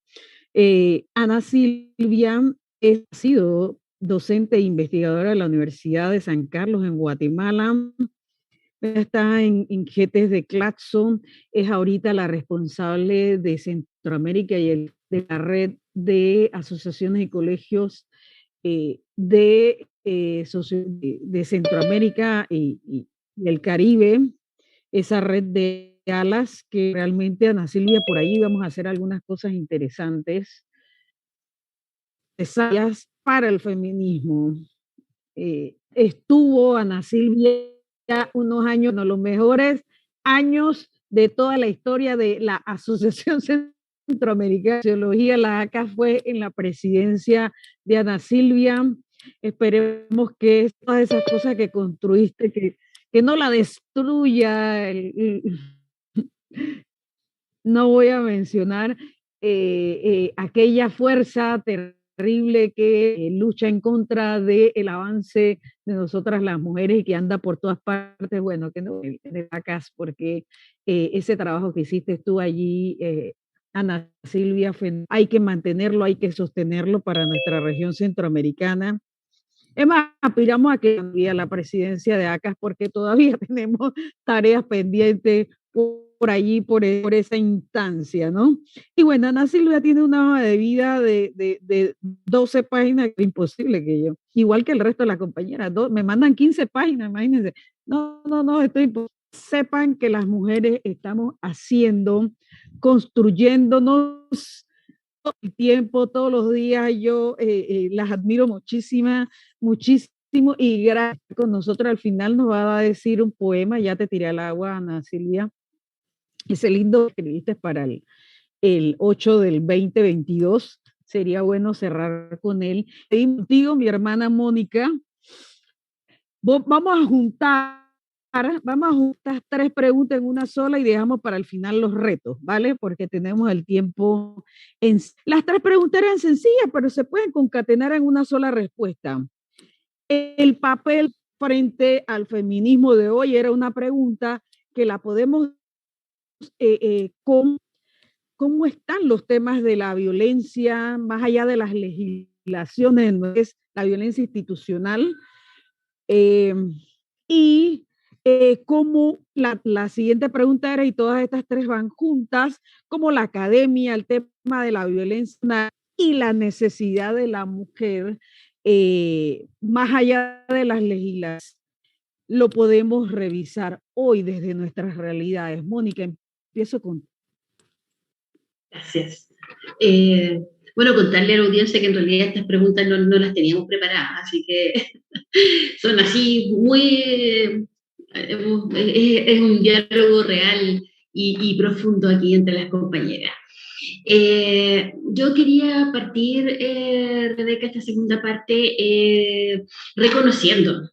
Ana Silvia ha sido docente e investigadora de la Universidad de San Carlos en Guatemala. Está en GETES de Claxon, es ahorita la responsable de Centroamérica y de la red de asociaciones y colegios de Centroamérica y el Caribe, esa red de alas que realmente, Ana Silvia, por ahí vamos a hacer algunas cosas interesantes necesarias para el feminismo. Estuvo Ana Silvia unos años, uno de los mejores años de toda la historia de la Asociación Centroamericana de Sociología. La ACA fue en la presidencia de Ana Silvia. Esperemos que todas esas cosas que construiste, que no la destruya. No voy a mencionar aquella fuerza terrible que lucha en contra del avance de nosotras las mujeres y que anda por todas partes, bueno, que no de vacas, porque ese trabajo que hiciste tú allí, Ana Silvia, hay que mantenerlo, hay que sostenerlo para nuestra región centroamericana. Es más, aspiramos a que cambie a la presidencia de ACAS porque todavía tenemos tareas pendientes por allí, por esa instancia, ¿no? Y bueno, Ana Silvia tiene una hoja de vida de 12 páginas, es imposible que yo, igual que el resto de las compañeras, me mandan 15 páginas, imagínense. No, sepan que las mujeres estamos haciendo, construyéndonos todo el tiempo, todos los días. Yo las admiro muchísimo, y gracias con nosotros. Al final nos va a decir un poema, ya te tiré al agua, Ana Silvia, ese lindo que escribiste para el 8 del 2022, sería bueno cerrar con él. Y contigo, mi hermana Mónica, vamos a juntar 3 preguntas en una sola y dejamos para el final los retos, ¿vale? Porque tenemos el tiempo. Las 3 preguntas eran sencillas, pero se pueden concatenar en una sola respuesta. El papel frente al feminismo de hoy era una pregunta que la podemos ¿cómo están los temas de la violencia, más allá de las legislaciones, no es la violencia institucional? Y cómo la siguiente pregunta era, y todas estas 3 van juntas, como la academia, el tema de la violencia, y la necesidad de la mujer, más allá de las legislaciones, lo podemos revisar hoy desde nuestras realidades. Mónica, empiezo con... Gracias. Bueno, contarle a la audiencia que en realidad estas preguntas no las teníamos preparadas, así que son así muy... es un diálogo real y profundo aquí entre las compañeras. Yo quería partir, Rebeca, esta segunda parte reconociendo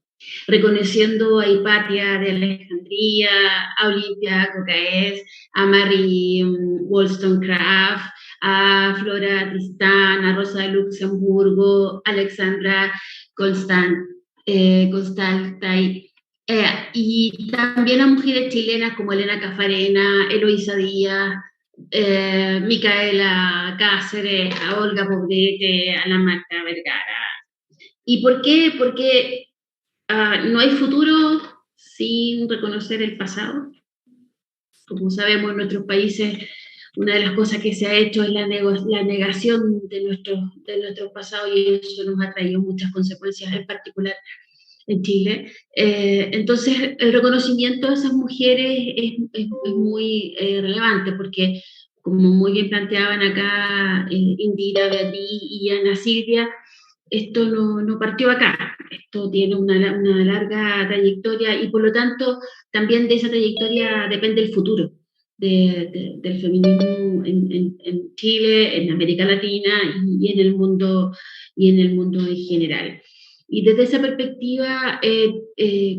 a Hipatia de Alejandría, a Olimpia Cocaes, a Mary Wollstonecraft, a Flora Tristán, a Rosa de Luxemburgo, Alexandra Constantay, y también a mujeres chilenas como Elena Cafarena, Eloísa Díaz, Micaela Cáceres, a Olga Poblete, a la Marta Vergara. ¿Y por qué? Porque no hay futuro sin reconocer el pasado. Como sabemos, en nuestros países una de las cosas que se ha hecho es la negación de nuestro pasado, y eso nos ha traído muchas consecuencias, en particular en Chile. Entonces, el reconocimiento de esas mujeres es muy relevante, porque, como muy bien planteaban acá Indira, Beatriz y Ana Silvia, esto no partió acá, esto tiene una larga trayectoria, y por lo tanto también de esa trayectoria depende el futuro del feminismo en Chile, en América Latina y en el mundo en general. Y desde esa perspectiva,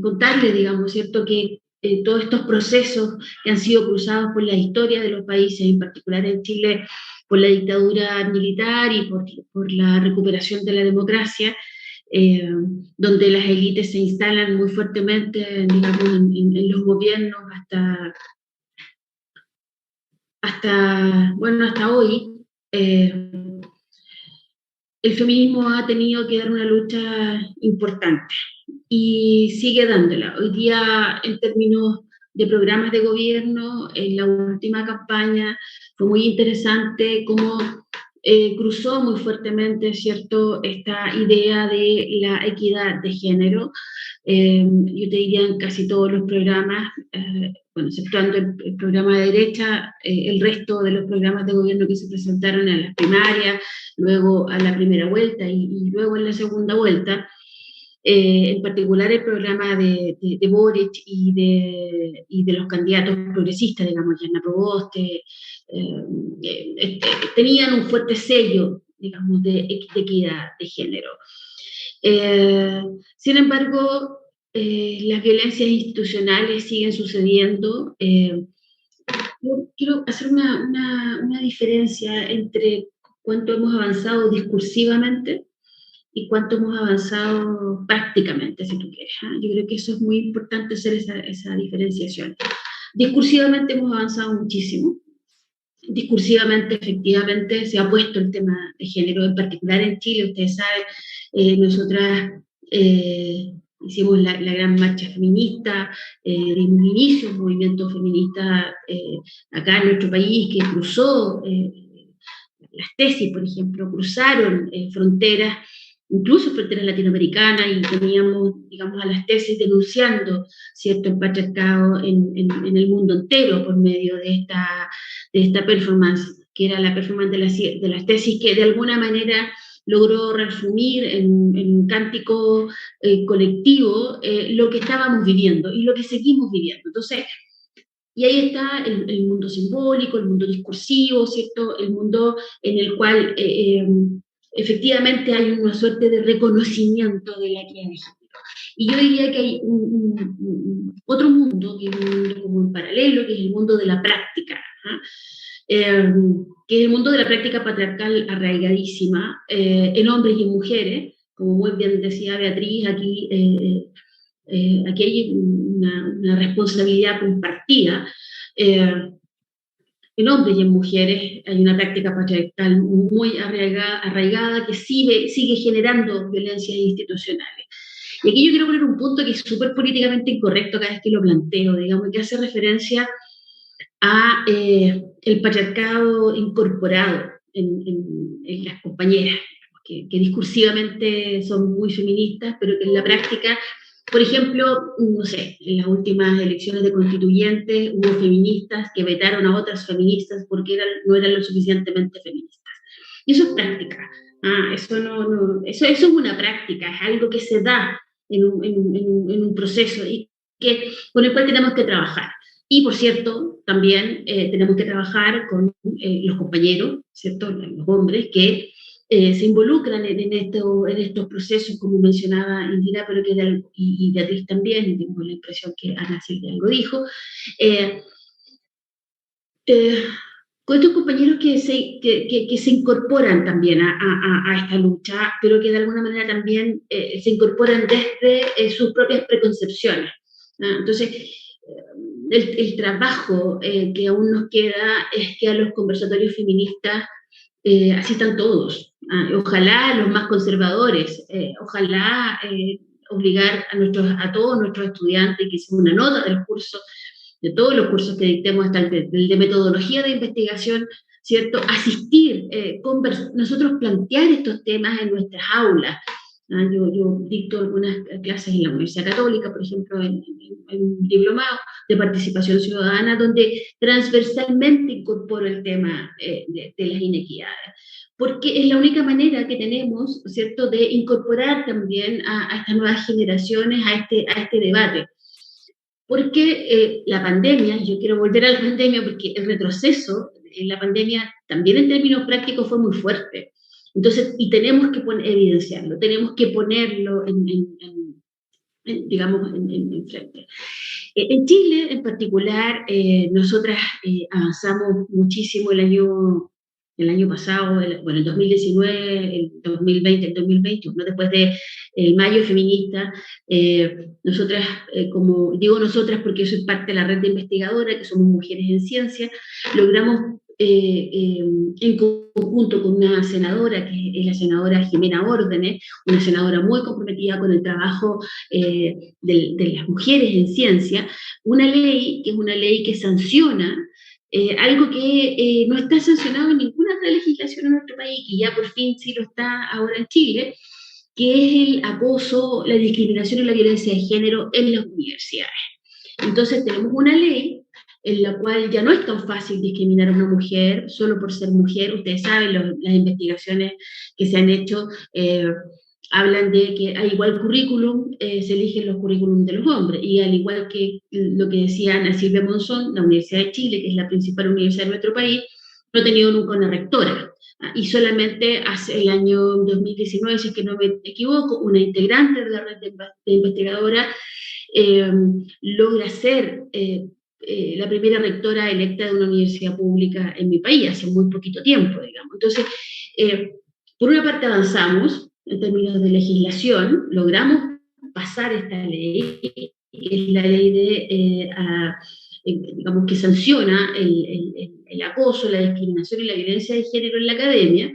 contarles, digamos, ¿cierto?, que todos estos procesos que han sido cruzados por la historia de los países, en particular en Chile, por la dictadura militar y por la recuperación de la democracia, donde las élites se instalan muy fuertemente, digamos, en los gobiernos hasta hoy. El feminismo ha tenido que dar una lucha importante y sigue dándola. Hoy día, en términos de programas de gobierno, en la última campaña fue muy interesante cómo cruzó muy fuertemente, ¿cierto?, esta idea de la equidad de género. Yo te diría en casi todos los programas, bueno, exceptuando el programa de derecha, el resto de los programas de gobierno que se presentaron en las primarias, luego a la primera vuelta y luego en la segunda vuelta, en particular el programa de Boric y de los candidatos progresistas, digamos, Jana Proboste, tenían un fuerte sello, digamos, de equidad de género. Sin embargo, las violencias institucionales siguen sucediendo. Quiero hacer una diferencia entre cuánto hemos avanzado discursivamente y cuánto hemos avanzado prácticamente, si tú quieres. Yo creo que eso es muy importante, hacer esa diferenciación. Discursivamente hemos avanzado muchísimo. Discursivamente, efectivamente, se ha puesto el tema de género, en particular en Chile. Ustedes saben, nosotras hicimos la gran marcha feminista, dimos inicio a un movimiento feminista acá en nuestro país, que cruzó las tesis, por ejemplo, cruzaron fronteras, incluso fronteras latinoamericanas, y teníamos, digamos, a las tesis denunciando, ¿cierto?, el patriarcado en el mundo entero por medio de esta performance, que era la performance de las tesis, que de alguna manera logró resumir en un cántico colectivo lo que estábamos viviendo y lo que seguimos viviendo. Entonces, y ahí está el mundo simbólico, el mundo discursivo, ¿cierto?, el mundo en el cual efectivamente hay una suerte de reconocimiento de la equidad de género. Y yo diría que hay otro mundo, que es un mundo como en paralelo, que es el mundo de la práctica, que es el mundo de la práctica patriarcal arraigadísima en hombres y en mujeres. Como muy bien decía Beatriz, aquí hay una responsabilidad compartida. En hombres y en mujeres hay una práctica patriarcal muy arraigada que sigue generando violencias institucionales. Y aquí yo quiero poner un punto que es súper políticamente incorrecto cada vez que lo planteo, digamos, que hace referencia a el patriarcado incorporado en las compañeras, que discursivamente son muy feministas, pero que en la práctica, por ejemplo, no sé, en las últimas elecciones de constituyentes hubo feministas que vetaron a otras feministas porque no eran lo suficientemente feministas. Y eso es práctica. Eso es una práctica, es algo que se da en un proceso y con el cual tenemos que trabajar. Y, por cierto, también tenemos que trabajar con los compañeros, ¿cierto? Los hombres que se involucran en estos procesos, como mencionaba Indira, pero y Beatriz también, y tengo la impresión que Ana Silvia algo dijo, con estos compañeros que se incorporan también a esta lucha, pero que de alguna manera también se incorporan desde sus propias preconcepciones. Entonces, el trabajo que aún nos queda es que a los conversatorios feministas asistan todos. Ojalá los más conservadores, ojalá obligar a todos nuestros estudiantes que hicieron una nota del curso, de todos los cursos que dictemos, hasta el de metodología de investigación, ¿cierto? Asistir, nosotros plantear estos temas en nuestras aulas. Yo dicto algunas clases en la Universidad Católica, por ejemplo, en un diplomado de participación ciudadana, donde transversalmente incorporo el tema de las inequidades, porque es la única manera que tenemos, ¿cierto?, de incorporar también a estas nuevas generaciones a este debate. Porque la pandemia, yo quiero volver a la pandemia porque el retroceso en la pandemia también en términos prácticos fue muy fuerte. Entonces, y tenemos que evidenciarlo, tenemos que ponerlo digamos, en frente. En Chile, en particular, nosotras avanzamos muchísimo el año pasado, el 2019, el 2020, el 2021, después de el Mayo Feminista. Nosotras, como digo nosotras porque yo soy parte de la red de investigadoras, que somos Mujeres en Ciencia, logramos en conjunto con una senadora, que es la senadora Jimena Órdenes, una senadora muy comprometida con el trabajo de las mujeres en ciencia, una ley que es una ley que sanciona algo que no está sancionado en ninguna otra legislación en nuestro país, que ya por fin sí lo está ahora en Chile, que es el acoso, la discriminación y la violencia de género en las universidades. Entonces tenemos una ley en la cual ya no es tan fácil discriminar a una mujer solo por ser mujer. Ustedes saben, las investigaciones que se han hecho hablan de que al igual currículum se eligen los currículums de los hombres, y al igual que lo que decía Ana Silvia Monzón, la Universidad de Chile, que es la principal universidad de nuestro país, no ha tenido nunca una rectora. Y solamente hace el año 2019, si es que no me equivoco, una integrante de la red de investigadora logra ser la primera rectora electa de una universidad pública en mi país, hace muy poquito tiempo, digamos. Entonces, por una parte avanzamos en términos de legislación, logramos pasar esta ley, que es la ley digamos, que sanciona el acoso, la discriminación y la violencia de género en la academia,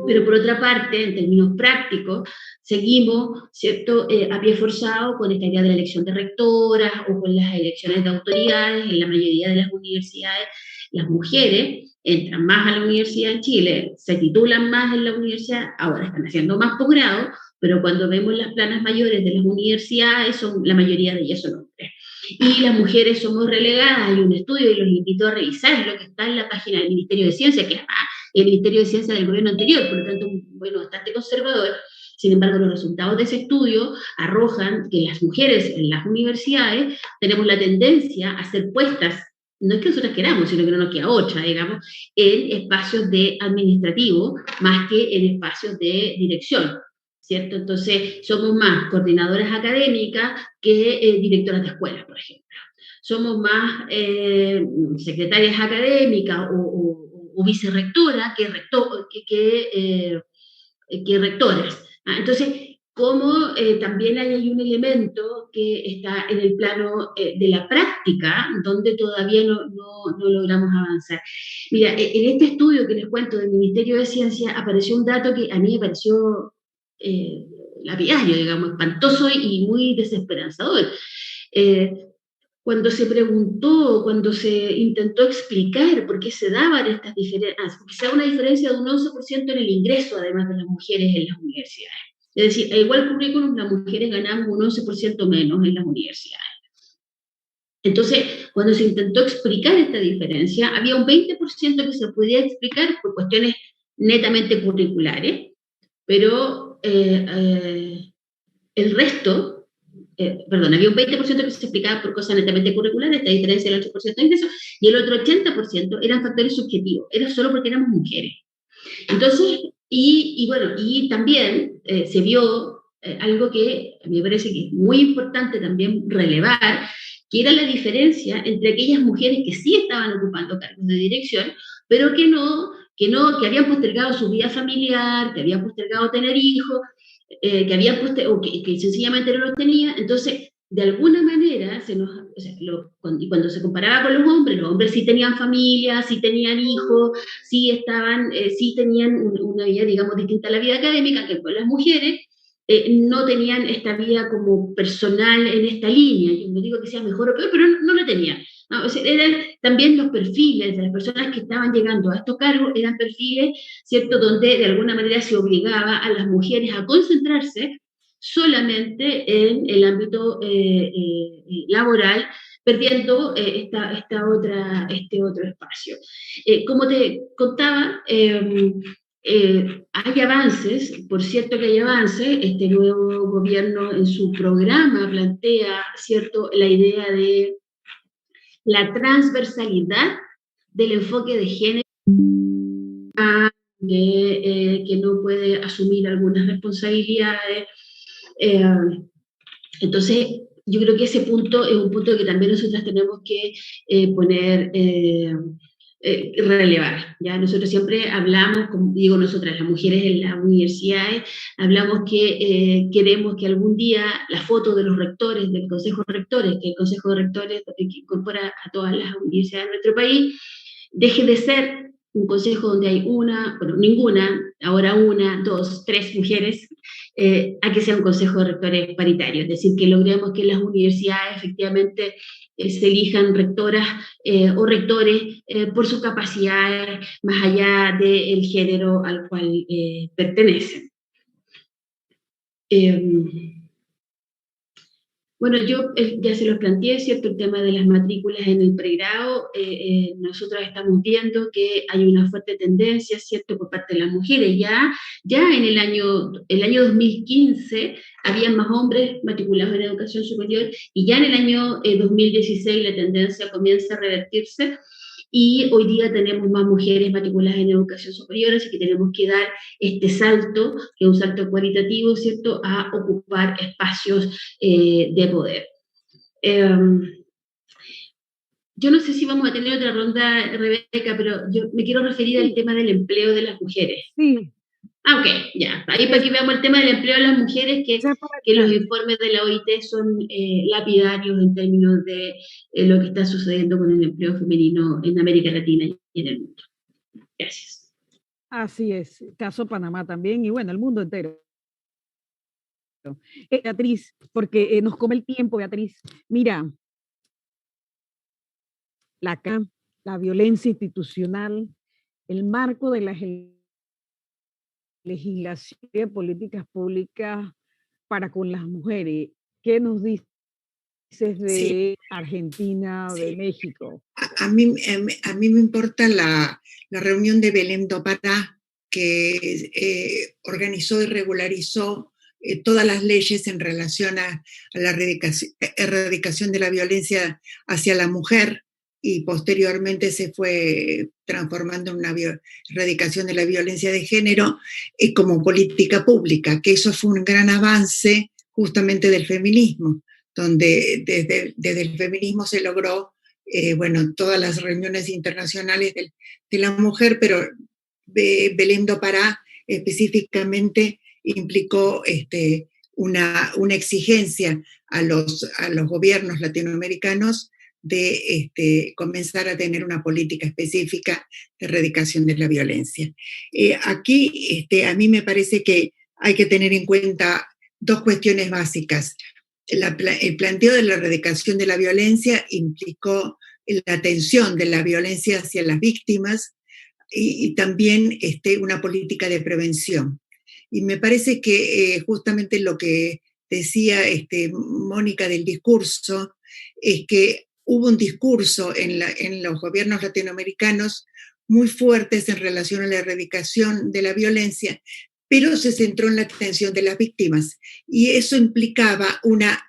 pero por otra parte, en términos prácticos, seguimos, ¿cierto?, a pie forzado con esta idea de la elección de rectoras o con las elecciones de autoridades. En la mayoría de las universidades, las mujeres entran más a la universidad en Chile, se titulan más en la universidad, ahora están haciendo más posgrado, pero cuando vemos las planas mayores de las universidades, la mayoría de ellas son hombres. Y las mujeres somos relegadas. Hay un estudio, y los invito a revisar, lo que está en la página del Ministerio de Ciencia, que es el Ministerio de Ciencia del gobierno anterior, por lo tanto, bueno, bastante conservador. Sin embargo, los resultados de ese estudio arrojan que las mujeres en las universidades tenemos la tendencia a ser puestas, no es que nosotras queramos, sino que no nos queda otra, digamos, en espacios administrativos más que en espacios de dirección, ¿cierto? Entonces, somos más coordinadoras académicas que directoras de escuelas, por ejemplo. Somos más secretarias académicas o vicerrectoras que rectoras. Entonces, como también hay un elemento que está en el plano de la práctica, donde todavía no logramos avanzar. Mira, en este estudio que les cuento del Ministerio de Ciencia apareció un dato que a mí me pareció lapidario, digamos, espantoso y muy desesperanzador. cuando se preguntó, cuando se intentó explicar por qué se daban estas diferencias, porque se da una diferencia de un 11% en el ingreso, además de las mujeres en las universidades. Es decir, a igual currículum, las mujeres ganamos un 11% menos en las universidades. Entonces, cuando se intentó explicar esta diferencia, había un 20% que se podía explicar por cuestiones netamente curriculares, pero el resto, había un 20% que se explicaba por cosas netamente curriculares, esta diferencia del 8% de ingresos, y el otro 80% eran factores subjetivos, era solo porque éramos mujeres. Entonces, y también se vio algo que a mí me parece que es muy importante también relevar, que era la diferencia entre aquellas mujeres que sí estaban ocupando cargos de dirección, pero que habían postergado su vida familiar, que habían postergado tener hijos, que sencillamente no los tenía. Entonces, de alguna manera, cuando se comparaba con los hombres sí tenían familia, sí tenían hijos, sí tenían una vida, digamos, distinta a la vida académica, que con las mujeres no tenían esta vida como personal en esta línea. Yo no digo que sea mejor o peor, pero no la tenían. ¿No? O sea, eran también los perfiles de las personas que estaban llegando a estos cargos, eran perfiles, ¿cierto?, donde de alguna manera se obligaba a las mujeres a concentrarse solamente en el ámbito laboral, perdiendo este otro espacio. Como te contaba, hay avances, por cierto que hay avances. Este nuevo gobierno en su programa plantea, ¿cierto?, la idea de la transversalidad del enfoque de género, que no puede asumir algunas responsabilidades. Entonces, yo creo que ese punto es un punto que también nosotras tenemos que relevar. ¿Ya? Nosotros siempre hablamos, como digo nosotras, las mujeres en las universidades, hablamos que queremos que algún día la foto de los rectores, del Consejo de Rectores, que el Consejo de Rectores que incorpora a todas las universidades de nuestro país, deje de ser un consejo donde hay ninguna, ahora 1, 2, 3 mujeres, a que sea un consejo de rectores paritario, es decir, que logremos que las universidades efectivamente se elijan rectoras o rectores por sus capacidades, más allá del género al cual pertenecen. Bueno, yo ya se los planteé, ¿cierto?, el tema de las matrículas en el pregrado. Nosotros estamos viendo que hay una fuerte tendencia, ¿cierto?, por parte de las mujeres. Ya en el año 2015 había más hombres matriculados en educación superior, y ya en el año 2016 la tendencia comienza a revertirse, y hoy día tenemos más mujeres matriculadas en educación superior, así que tenemos que dar este salto, que es un salto cualitativo, ¿cierto?, a ocupar espacios de poder. Yo no sé si vamos a tener otra ronda, Rebeca, pero yo me quiero referir al tema del empleo de las mujeres. Sí. Ok, ya. Ahí para que veamos el tema del empleo de las mujeres, que los informes de la OIT son lapidarios en términos de lo que está sucediendo con el empleo femenino en América Latina y en el mundo. Gracias. Así es, caso Panamá también, y bueno, el mundo entero. Beatriz, porque nos come el tiempo, Beatriz. Mira, la violencia institucional, el marco de las legislación de políticas públicas para con las mujeres. ¿Qué nos dices de Argentina, de México? A mí me importa la reunión de Belém do Pará, que organizó y regularizó todas las leyes en relación a la erradicación de la violencia hacia la mujer, y posteriormente se fue transformando en una erradicación de la violencia de género como política pública, que eso fue un gran avance justamente del feminismo, donde desde el feminismo se logró, todas las reuniones internacionales de la mujer, pero Belém do Pará específicamente implicó una exigencia a los gobiernos latinoamericanos de comenzar a tener una política específica de erradicación de la violencia. Aquí a mí me parece que hay que tener en cuenta dos cuestiones básicas. el planteo de la erradicación de la violencia implicó la atención de la violencia hacia las víctimas y también una política de prevención. Y me parece que justamente lo que decía Mónica del discurso es que hubo un discurso en los gobiernos latinoamericanos muy fuertes en relación a la erradicación de la violencia, pero se centró en la atención de las víctimas. Y eso implicaba una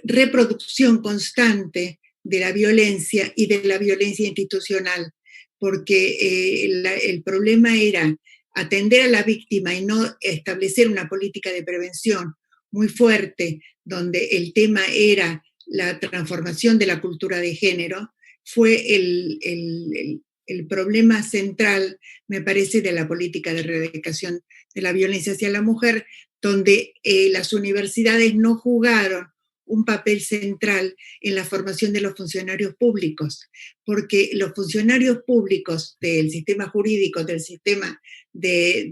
reproducción constante de la violencia y de la violencia institucional, porque el problema era atender a la víctima y no establecer una política de prevención muy fuerte, donde el tema era la transformación de la cultura de género, fue el problema central, me parece, de la política de erradicación de la violencia hacia la mujer, donde las universidades no jugaron un papel central en la formación de los funcionarios públicos, porque los funcionarios públicos del sistema jurídico, del sistema, de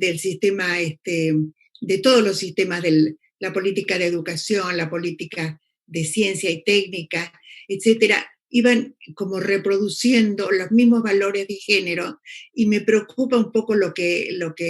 todos los sistemas de la política de educación, la política de ciencia y técnica, etcétera, iban como reproduciendo los mismos valores de género, y me preocupa un poco lo que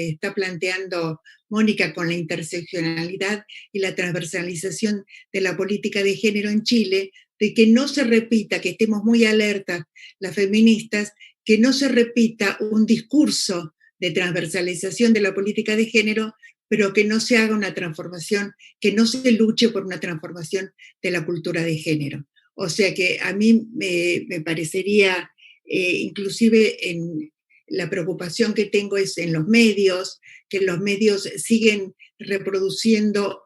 está planteando Mónica con la interseccionalidad y la transversalización de la política de género en Chile, de que no se repita, que estemos muy alertas las feministas, que no se repita un discurso de transversalización de la política de género, pero que no se haga una transformación, que no se luche por una transformación de la cultura de género. O sea que a mí me parecería, inclusive en la preocupación que tengo es en los medios, que los medios siguen reproduciendo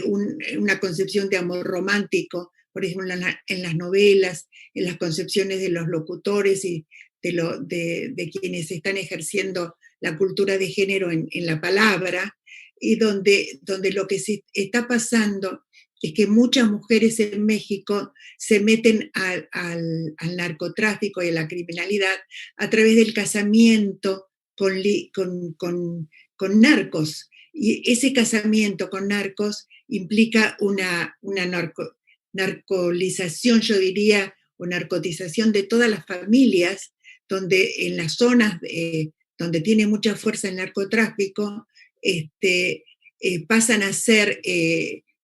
una concepción de amor romántico, por ejemplo, en las novelas, en las concepciones de los locutores y de quienes están ejerciendo la cultura de género en la palabra, y donde lo que se está pasando es que muchas mujeres en México se meten al narcotráfico y a la criminalidad a través del casamiento con narcos. Y ese casamiento con narcos implica una narcolización, yo diría, o narcotización de todas las familias, donde en las zonas donde tiene mucha fuerza el narcotráfico, pasan a ser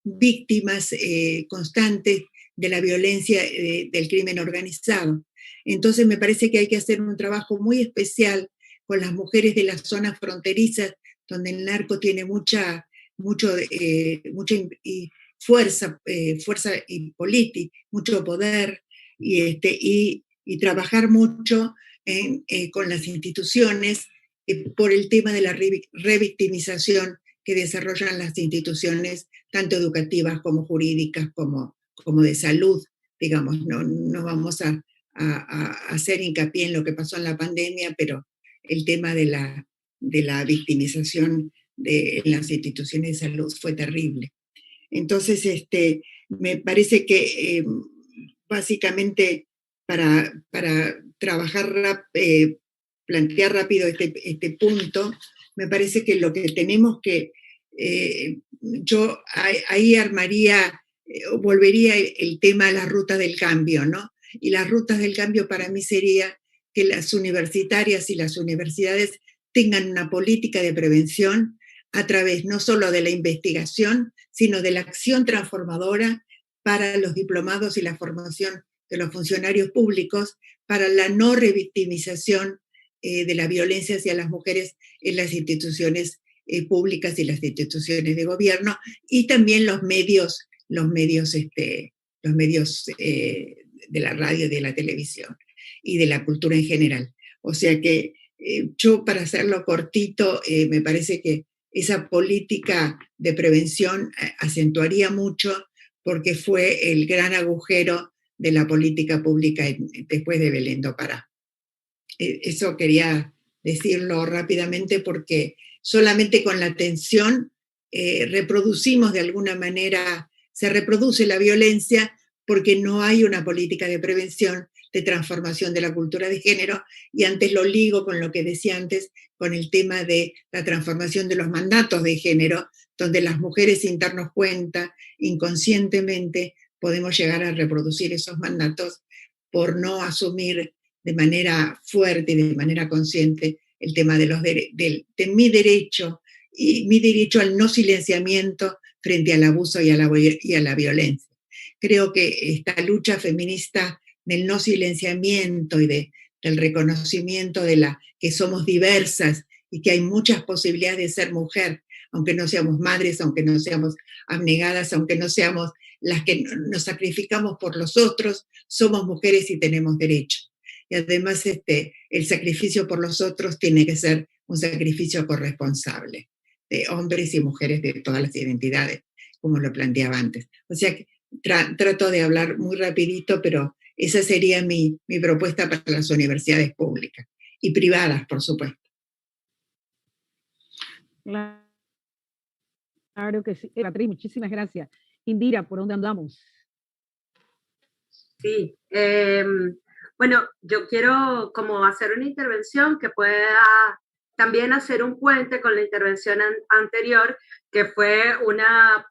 víctimas constantes de la violencia del crimen organizado. Entonces me parece que hay que hacer un trabajo muy especial con las mujeres de las zonas fronterizas, donde el narco tiene mucha fuerza y política, mucho poder, y trabajar mucho con las instituciones por el tema de la revictimización que desarrollan las instituciones, tanto educativas como jurídicas, como de salud, digamos. No vamos a hacer hincapié en lo que pasó en la pandemia, pero el tema de la victimización de las instituciones de salud fue terrible. Entonces, me parece que básicamente para trabajar, plantear rápido este punto, me parece que lo que tenemos que, yo ahí armaría, volvería el tema a las rutas del cambio, ¿no? Y las rutas del cambio para mí sería que las universitarias y las universidades tengan una política de prevención a través no solo de la investigación, sino de la acción transformadora para los diplomados y la formación de los funcionarios públicos, para la no revictimización de la violencia hacia las mujeres en las instituciones públicas y las instituciones de gobierno, y también los medios de la radio y de la televisión y de la cultura en general. O sea que yo, para hacerlo cortito, me parece que esa política de prevención acentuaría mucho, porque fue el gran agujero de la política pública después de Belén do Pará. Eso quería decirlo rápidamente, porque solamente con la atención reproducimos de alguna manera, se reproduce la violencia, porque no hay una política de prevención. de transformación de la cultura de género, y antes lo ligo con lo que decía antes, con el tema de la transformación de los mandatos de género, donde las mujeres, sin darnos cuenta, inconscientemente, podemos llegar a reproducir esos mandatos por no asumir de manera fuerte y de manera consciente el tema de mi derecho y mi derecho al no silenciamiento frente al abuso y a la violencia. Creo que esta lucha feminista del no silenciamiento y del reconocimiento de que somos diversas y que hay muchas posibilidades de ser mujer, aunque no seamos madres, aunque no seamos abnegadas, aunque no seamos las que nos sacrificamos por los otros, somos mujeres y tenemos derecho. Y además el sacrificio por los otros tiene que ser un sacrificio corresponsable, de hombres y mujeres de todas las identidades, como lo planteaba antes. O sea, que trato de hablar muy rapidito, pero esa sería mi propuesta para las universidades públicas y privadas, por supuesto. Claro que sí. Beatriz, muchísimas gracias. Indira, ¿por dónde andamos? Sí, bueno, yo quiero como hacer una intervención que pueda también hacer un puente con la intervención anterior, que fue una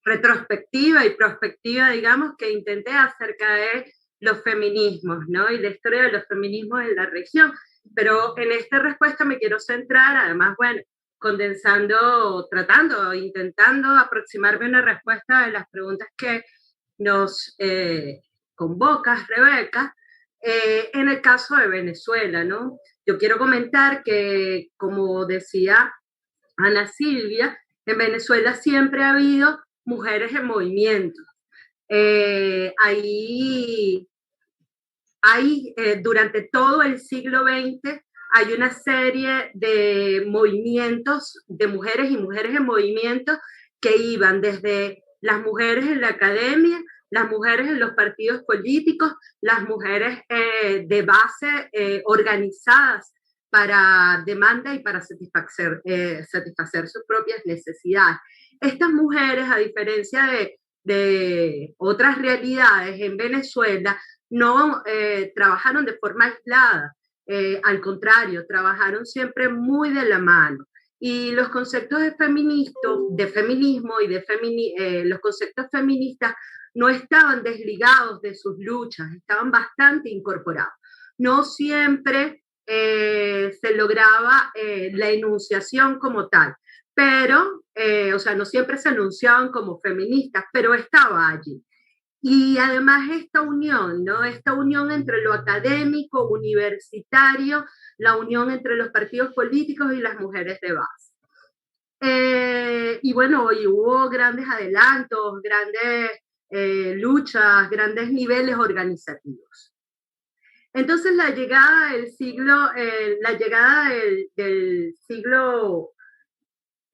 retrospectiva y prospectiva, digamos, que intenté acerca de los feminismos, ¿no? Y la historia de los feminismos en la región. Pero en esta respuesta me quiero centrar, además, bueno, condensando, tratando, intentando aproximarme a una respuesta de las preguntas que nos convocas, Rebeca, en el caso de Venezuela, ¿no? Yo quiero comentar que, como decía Ana Silvia, en Venezuela siempre ha habido mujeres en movimiento. Durante todo el siglo XX hay una serie de movimientos de mujeres y mujeres en movimiento que iban desde las mujeres en la academia, las mujeres en los partidos políticos, las mujeres de base organizadas para demanda y para satisfacer sus propias necesidades. Estas mujeres, a diferencia de otras realidades en Venezuela, no trabajaron de forma aislada, al contrario, trabajaron siempre muy de la mano. Y los conceptos de feminismo y los conceptos feministas no estaban desligados de sus luchas, estaban bastante incorporados. No siempre se lograba la enunciación como tal, pero, o sea, no siempre se anunciaban como feministas, pero estaba allí. Y además esta unión, ¿no? Esta unión entre lo académico, universitario, la unión entre los partidos políticos y las mujeres de base. Y bueno, y hubo grandes adelantos, grandes luchas, grandes niveles organizativos. Entonces la llegada del siglo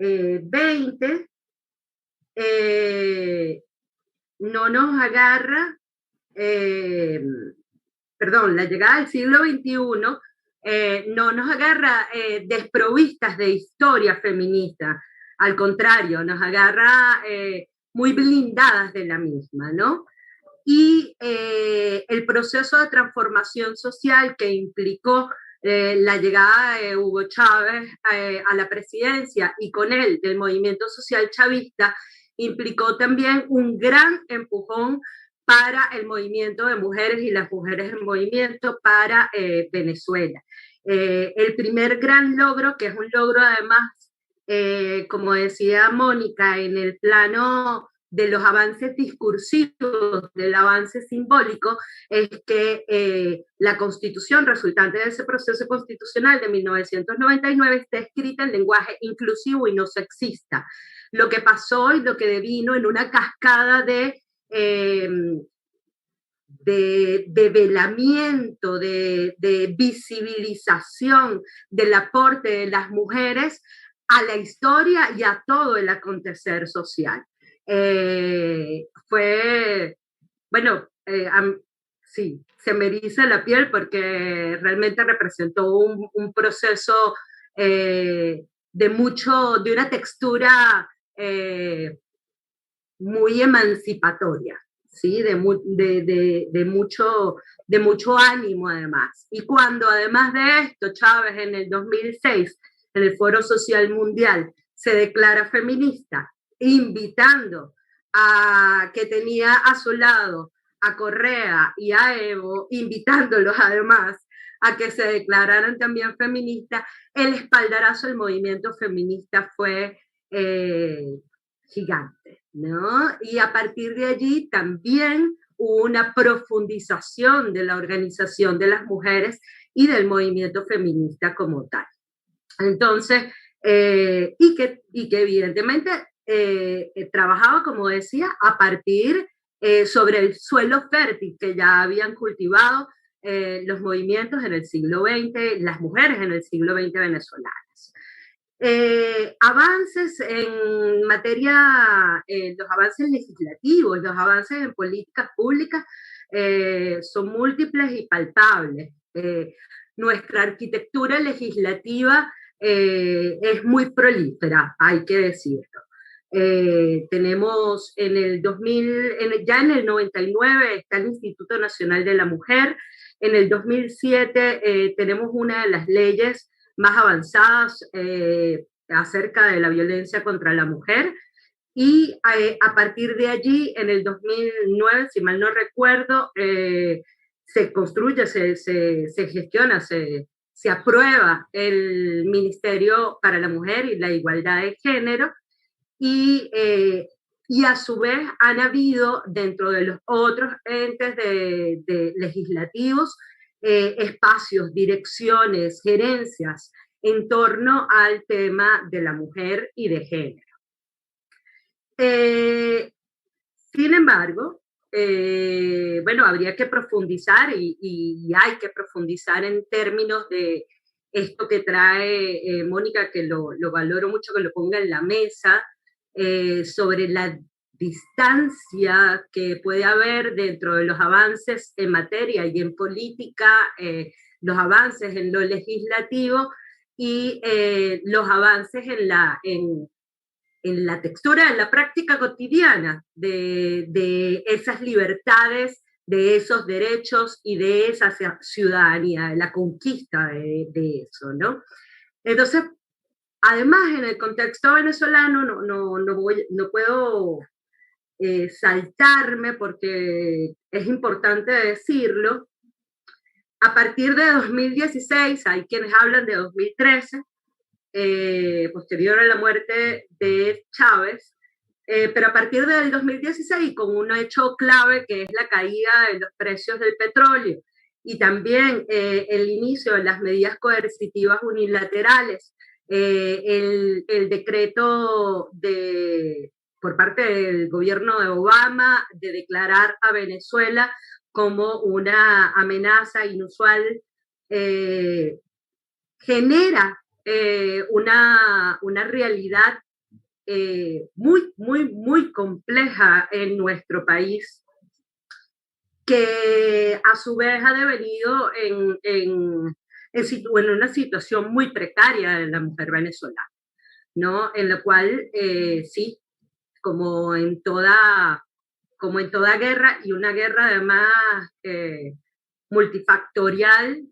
XX no nos agarra, la llegada del siglo XXI no nos agarra desprovistas de historia feminista, al contrario, nos agarra muy blindadas de la misma, ¿no? Y el proceso de transformación social que implicó la llegada de Hugo Chávez a la presidencia y con él del movimiento social chavista implicó también un gran empujón para el movimiento de mujeres y las mujeres en movimiento para Venezuela. El primer gran logro, que es un logro además, como decía Mónica, en el plano de los avances discursivos, del avance simbólico, es que la Constitución resultante de ese proceso constitucional de 1999 está escrita en lenguaje inclusivo y no sexista. Lo que pasó y lo que devino en una cascada de velamiento, de visibilización del aporte de las mujeres a la historia y a todo el acontecer social. Sí, se me eriza la piel porque realmente representó un proceso de una textura muy emancipatoria, ¿sí? De mucho ánimo además. Y cuando además de esto, Chávez en el 2006, en el Foro Social Mundial, se declara feminista, invitando a que tenía a su lado a Correa y a Evo, invitándolos además a que se declararan también feministas, el espaldarazo del movimiento feminista fue gigante, ¿no? Y a partir de allí también hubo una profundización de la organización de las mujeres y del movimiento feminista como tal. Entonces, y que evidentemente trabajaba, como decía, a partir sobre el suelo fértil que ya habían cultivado los movimientos en el siglo XX, las mujeres en el siglo XX venezolanas. Avances en materia, los avances legislativos, los avances en políticas públicas son múltiples y palpables. Nuestra arquitectura legislativa es muy prolífera, hay que decirlo. Tenemos en el 2000, ya en el 99 está el Instituto Nacional de la Mujer, en el 2007 tenemos una de las leyes más avanzadas acerca de la violencia contra la mujer, y a partir de allí, en el 2009, si mal no recuerdo, se construye, se gestiona, se aprueba el Ministerio para la Mujer y la Igualdad de Género, y a su vez han habido dentro de los otros entes legislativos espacios, direcciones, gerencias en torno al tema de la mujer y de género. Sin embargo, bueno, habría que profundizar y hay que profundizar en términos de esto que trae Mónica, que lo valoro mucho que lo ponga en la mesa, sobre la distancia que puede haber dentro de los avances en materia y en política, los avances en lo legislativo y los avances en la textura, en la práctica cotidiana de esas libertades, de esos derechos y de esa ciudadanía, de la conquista de eso, ¿no? Entonces, además, en el contexto venezolano no puedo saltarme, porque es importante decirlo. A partir de 2016, hay quienes hablan de 2013, posterior a la muerte de Chávez, pero a partir del 2016, con un hecho clave que es la caída de los precios del petróleo y también el inicio de las medidas coercitivas unilaterales, el decreto por parte del gobierno de Obama de declarar a Venezuela como una amenaza inusual, genera una realidad muy, muy, muy compleja en nuestro país, que a su vez ha devenido en una situación muy precaria de la mujer venezolana, ¿no? En la cual, sí, como en toda guerra, y una guerra además multifactorial,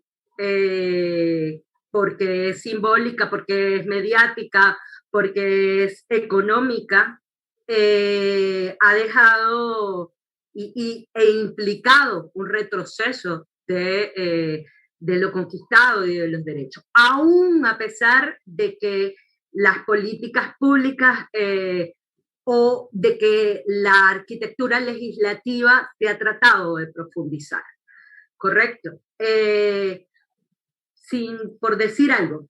porque es simbólica, porque es mediática, porque es económica, ha dejado e implicado un retroceso de lo conquistado y de los derechos, aún a pesar de que las políticas públicas o de que la arquitectura legislativa se ha tratado de profundizar. ¿Correcto? Por decir algo,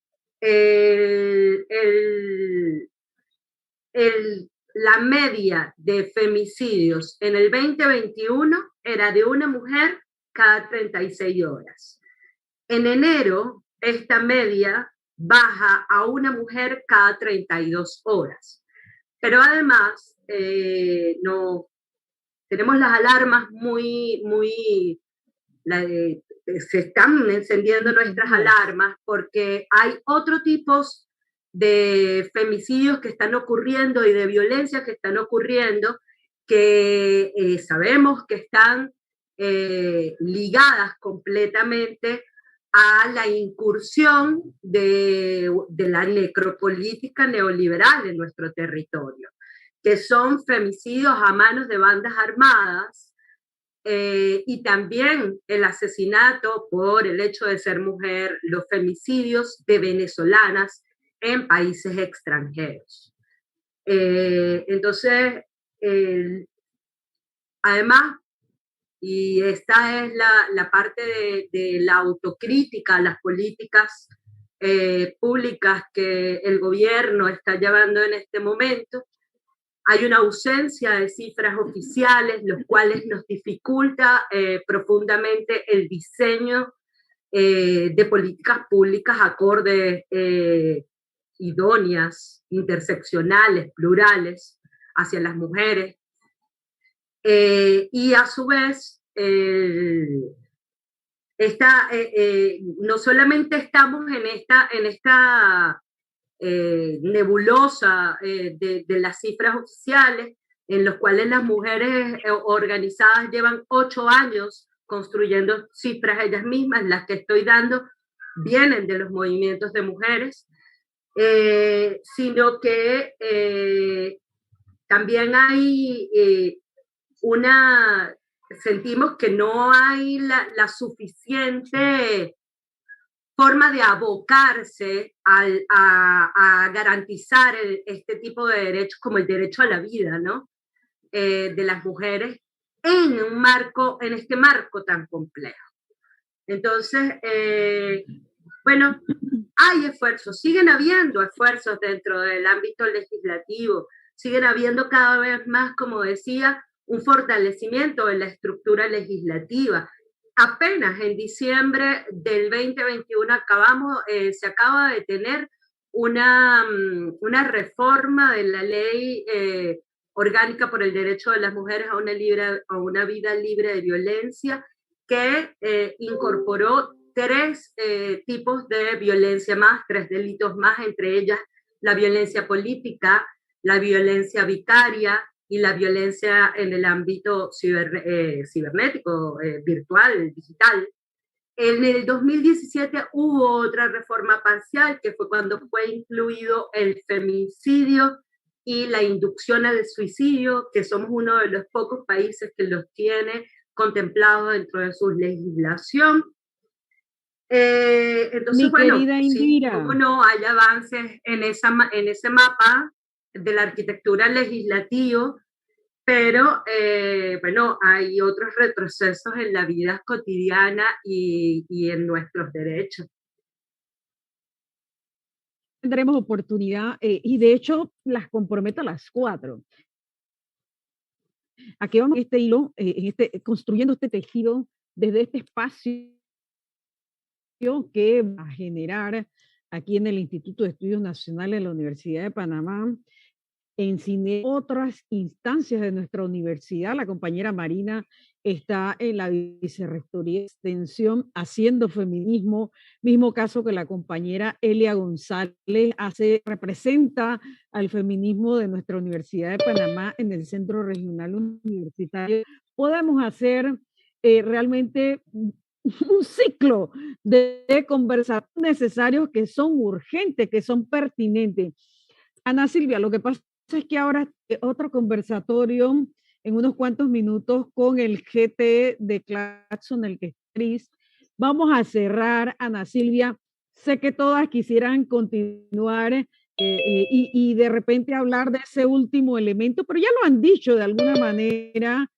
la media de femicidios en el 2021 era de una mujer cada 36 horas. En enero, esta media baja a una mujer cada 32 horas. Pero además, tenemos las alarmas se están encendiendo nuestras alarmas, porque hay otros tipos de femicidios que están ocurriendo y de violencia que están ocurriendo, que sabemos que están ligadas completamente a la incursión de la necropolítica neoliberal en nuestro territorio, que son femicidios a manos de bandas armadas, y también el asesinato por el hecho de ser mujer, los femicidios de venezolanas en países extranjeros. Entonces, además, y esta es la parte de la autocrítica a las políticas públicas que el gobierno está llevando en este momento, hay una ausencia de cifras oficiales, los cuales nos dificulta profundamente el diseño de políticas públicas acordes, idóneas, interseccionales, plurales, hacia las mujeres. Y a su vez, no solamente estamos en esta nebulosa de las cifras oficiales, en los cuales las mujeres organizadas llevan 8 años construyendo cifras ellas mismas, las que estoy dando vienen de los movimientos de mujeres, sino que también hay sentimos que no hay la suficiente forma de abocarse a garantizar este tipo de derechos, como el derecho a la vida, ¿no? De las mujeres en este marco tan complejo. Entonces, bueno, hay esfuerzos, siguen habiendo esfuerzos dentro del ámbito legislativo, siguen habiendo cada vez más, como decía, un fortalecimiento de la estructura legislativa. Apenas en diciembre del 2021 se acaba de tener una reforma de la ley orgánica por el derecho de las mujeres a una vida libre de violencia, que incorporó 3 tipos de violencia más, 3 delitos más, entre ellas la violencia política, la violencia vicaria y la violencia en el ámbito cibernético, virtual, digital. En el 2017 hubo otra reforma parcial, que fue cuando fue incluido el feminicidio y la inducción al suicidio, que somos uno de los pocos países que los tiene contemplados dentro de su legislación. Entonces, mi querida Indira, sí, cómo no, hay avances en ese mapa de la arquitectura legislativa, pero bueno, hay otros retrocesos en la vida cotidiana y en nuestros derechos. Tendremos oportunidad y de hecho las comprometo a las 4. Aquí vamos este hilo, construyendo este tejido desde este espacio que va a generar aquí en el Instituto de Estudios Nacionales de la Universidad de Panamá, en otras instancias de nuestra universidad. La compañera Marina está en la Vicerrectoría de Extensión haciendo feminismo, mismo caso que la compañera Elia González representa al feminismo de nuestra Universidad de Panamá en el Centro Regional Universitario. Podemos hacer realmente un ciclo de conversaciones necesarios que son urgentes, que son pertinentes. Ana Silvia, lo que pasa es que ahora otro conversatorio en unos cuantos minutos con el GT de Claxon, el que es Cris. Vamos a cerrar, Ana Silvia. Sé que todas quisieran continuar y de repente hablar de ese último elemento, pero ya lo han dicho de alguna manera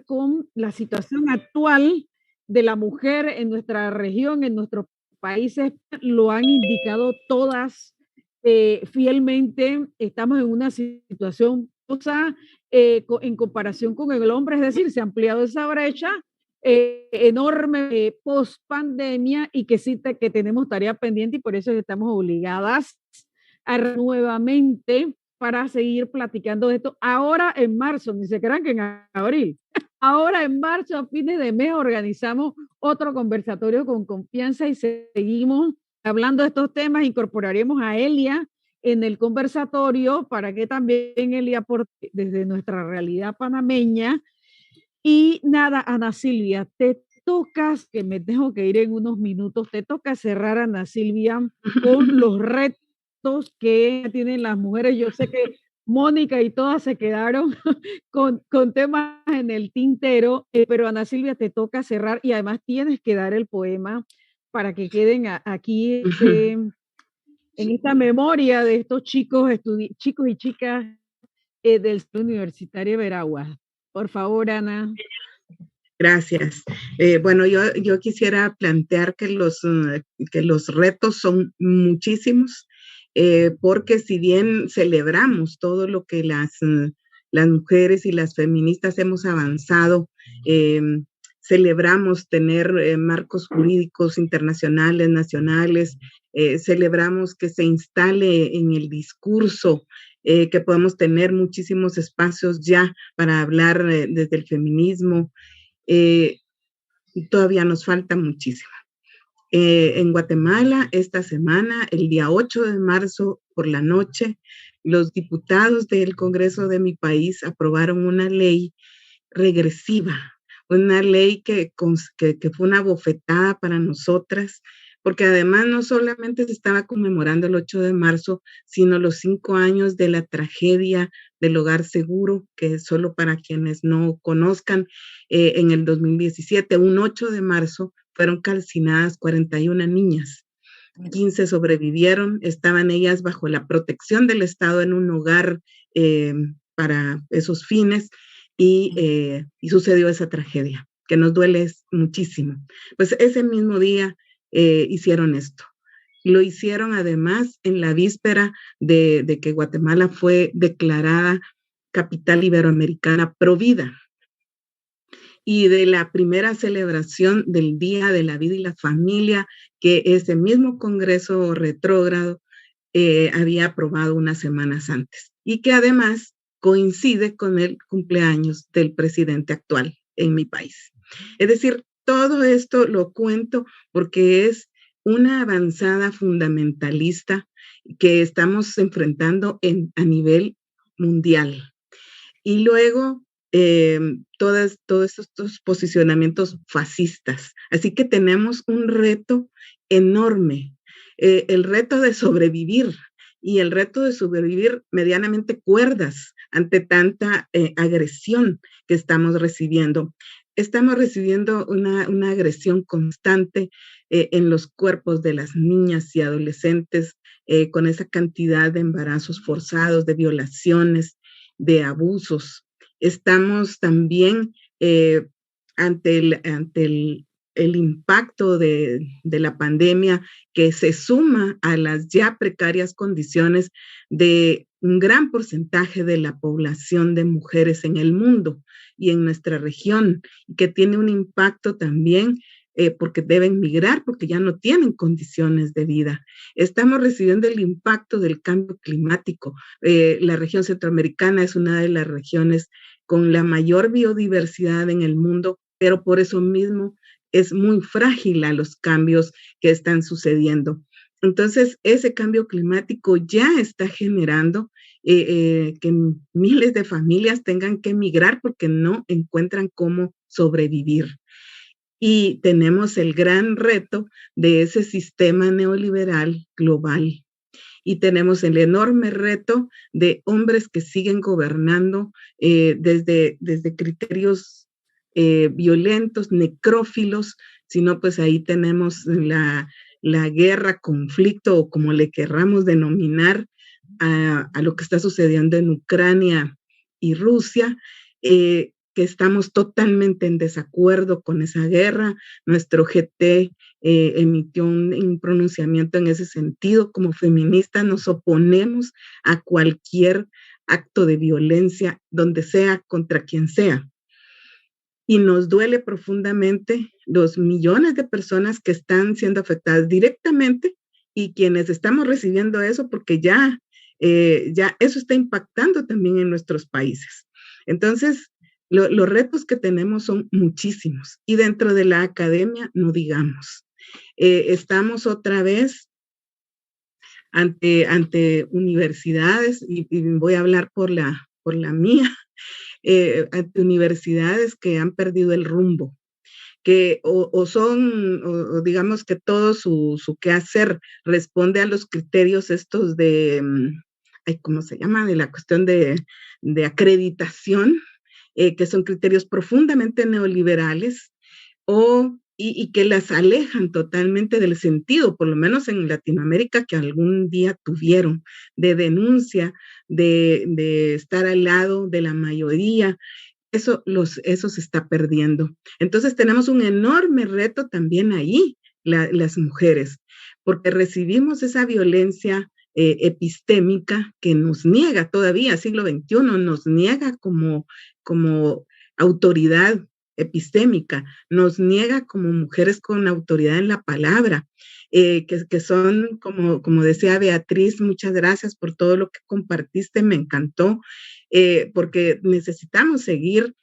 con la situación actual de la mujer en nuestra región, en nuestros países, lo han indicado todas fielmente. Estamos en una situación en comparación con el hombre, es decir, se ha ampliado esa brecha enorme post pandemia y que sí que tenemos tarea pendiente y por eso estamos obligadas a nuevamente para seguir platicando de esto. Ahora en marzo, ni se crean que en abril, ahora en marzo, a fines de mes, organizamos otro conversatorio con confianza y seguimos hablando de estos temas. Incorporaremos a Elia en el conversatorio para que también él le aporte desde nuestra realidad panameña. Y nada, Ana Silvia, te tocas, que me tengo que ir en unos minutos, te toca cerrar, Ana Silvia, con los retos que tienen las mujeres. Yo sé que Mónica y todas se quedaron con temas en el tintero, pero Ana Silvia, te toca cerrar y además tienes que dar el poema para que queden aquí en esta memoria de estos chicos y chicas del Centro Universitario de Veraguas. Por favor, Ana. Gracias. Bueno, yo quisiera plantear que los retos son muchísimos, porque si bien celebramos todo lo que las mujeres y las feministas hemos avanzado, celebramos tener marcos jurídicos internacionales, nacionales, celebramos que se instale en el discurso, que podamos tener muchísimos espacios ya para hablar desde el feminismo. Todavía nos falta muchísimo. En Guatemala, esta semana, el día 8 de marzo por la noche, los diputados del Congreso de mi país aprobaron una ley regresiva, una ley que fue una bofetada para nosotras, porque además no solamente se estaba conmemorando el 8 de marzo, sino los 5 años de la tragedia del Hogar Seguro, que solo para quienes no conozcan, en el 2017, un 8 de marzo, fueron calcinadas 41 niñas. 15 sobrevivieron, estaban ellas bajo la protección del Estado en un hogar para esos fines, y sucedió esa tragedia, que nos duele muchísimo. Pues ese mismo día hicieron esto. Lo hicieron además en la víspera de que Guatemala fue declarada capital iberoamericana provida, y de la primera celebración del Día de la Vida y la Familia, que ese mismo Congreso retrógrado había aprobado unas semanas antes, y que además coincide con el cumpleaños del presidente actual en mi país. Es decir, todo esto lo cuento porque es una avanzada fundamentalista que estamos enfrentando a nivel mundial. Y luego todos estos posicionamientos fascistas. Así que tenemos un reto enorme, el reto de sobrevivir, y el reto de sobrevivir medianamente cuerdas ante tanta agresión que estamos recibiendo. Estamos recibiendo una agresión constante en los cuerpos de las niñas y adolescentes, con esa cantidad de embarazos forzados, de violaciones, de abusos. Estamos también ante el impacto de la pandemia, que se suma a las ya precarias condiciones de un gran porcentaje de la población de mujeres en el mundo y en nuestra región, que tiene un impacto también porque deben migrar, porque ya no tienen condiciones de vida. Estamos recibiendo el impacto del cambio climático. La región centroamericana es una de las regiones con la mayor biodiversidad en el mundo, pero por eso mismo es muy frágil a los cambios que están sucediendo. Entonces, ese cambio climático ya está generando que miles de familias tengan que emigrar porque no encuentran cómo sobrevivir. Y tenemos el gran reto de ese sistema neoliberal global. Y tenemos el enorme reto de hombres que siguen gobernando desde criterios violentos, necrófilos, sino pues ahí tenemos la guerra, conflicto, o como le querramos denominar, a lo que está sucediendo en Ucrania y Rusia, que estamos totalmente en desacuerdo con esa guerra. Nuestro GT emitió un pronunciamiento en ese sentido. Como feministas nos oponemos a cualquier acto de violencia, donde sea, contra quien sea. Y nos duele profundamente los millones de personas que están siendo afectadas directamente y quienes estamos recibiendo eso, porque ya eso está impactando también en nuestros países. Entonces, los retos que tenemos son muchísimos, y dentro de la academia no digamos. Estamos otra vez ante universidades, y voy a hablar por la mía, ante universidades que han perdido el rumbo, que o digamos que todo su quehacer responde a los criterios estos de, ¿cómo se llama? De la cuestión de acreditación, que son criterios profundamente neoliberales, y que las alejan totalmente del sentido, por lo menos en Latinoamérica, que algún día tuvieron, de denuncia, de estar al lado de la mayoría. Eso se está perdiendo. Entonces tenemos un enorme reto también ahí, las mujeres, porque recibimos esa violencia epistémica que nos niega todavía, siglo XXI, nos niega como autoridad epistémica, nos niega como mujeres con autoridad en la palabra, que son, como decía Beatriz, muchas gracias por todo lo que compartiste, me encantó, porque necesitamos seguir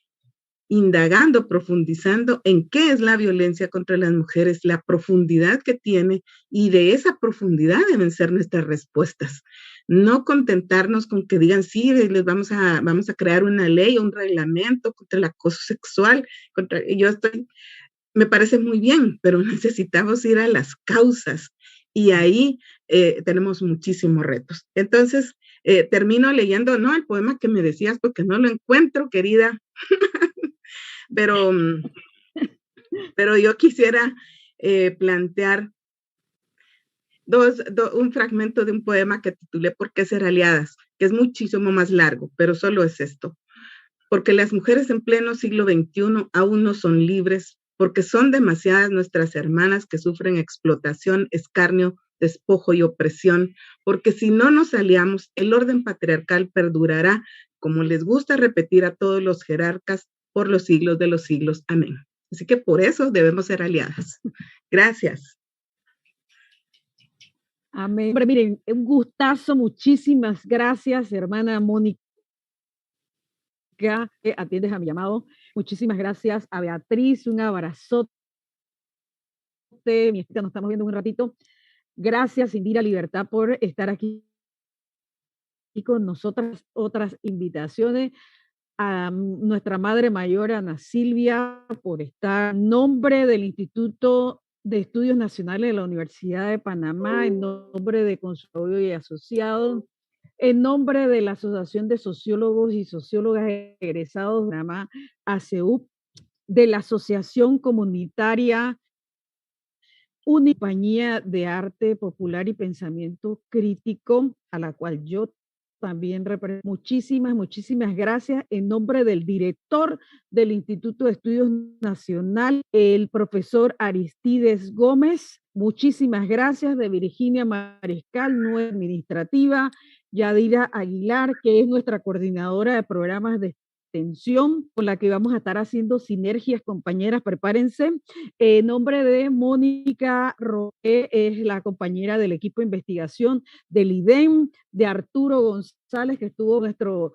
indagando, profundizando en qué es la violencia contra las mujeres, la profundidad que tiene, y de esa profundidad deben ser nuestras respuestas. No contentarnos con que digan, sí, les vamos a crear una ley o un reglamento contra el acoso sexual. Me parece muy bien, pero necesitamos ir a las causas, y ahí tenemos muchísimos retos. Entonces, termino leyendo, no el poema que me decías, porque no lo encuentro, querida, pero yo quisiera plantear un fragmento de un poema que titulé ¿Por qué ser aliadas?, que es muchísimo más largo, pero solo es esto. Porque las mujeres en pleno siglo XXI aún no son libres, porque son demasiadas nuestras hermanas que sufren explotación, escarnio, despojo y opresión, porque si no nos aliamos, el orden patriarcal perdurará, como les gusta repetir a todos los jerarcas, por los siglos de los siglos. Amén. Así que por eso debemos ser aliadas. Gracias. Amén. Hombre, miren, un gustazo, muchísimas gracias, hermana Mónica, que atiendes a mi llamado. Muchísimas gracias a Beatriz, un abrazote. Mi nos estamos viendo un ratito. Gracias, Indira Libertad, por estar aquí con nosotras. Otras invitaciones a nuestra madre mayor, Ana Silvia, por estar en nombre del Instituto de Estudios Nacionales de la Universidad de Panamá, en nombre de Consultorio y Asociados, en nombre de la Asociación de Sociólogos y Sociólogas Egresados de Panamá, ASEUP, de la Asociación Comunitaria una compañía de arte popular y pensamiento crítico, a la cual yo también represento. Muchísimas gracias en nombre del director del Instituto de Estudios Nacional, el profesor Aristides Gómez. Muchísimas gracias de Virginia Mariscal, nueva administrativa, Yadira Aguilar, que es nuestra coordinadora de programas de extensión, con la que vamos a estar haciendo sinergias, compañeras, prepárense. En nombre de Mónica Roque, es la compañera del equipo de investigación del IDEM, de Arturo González, que estuvo nuestro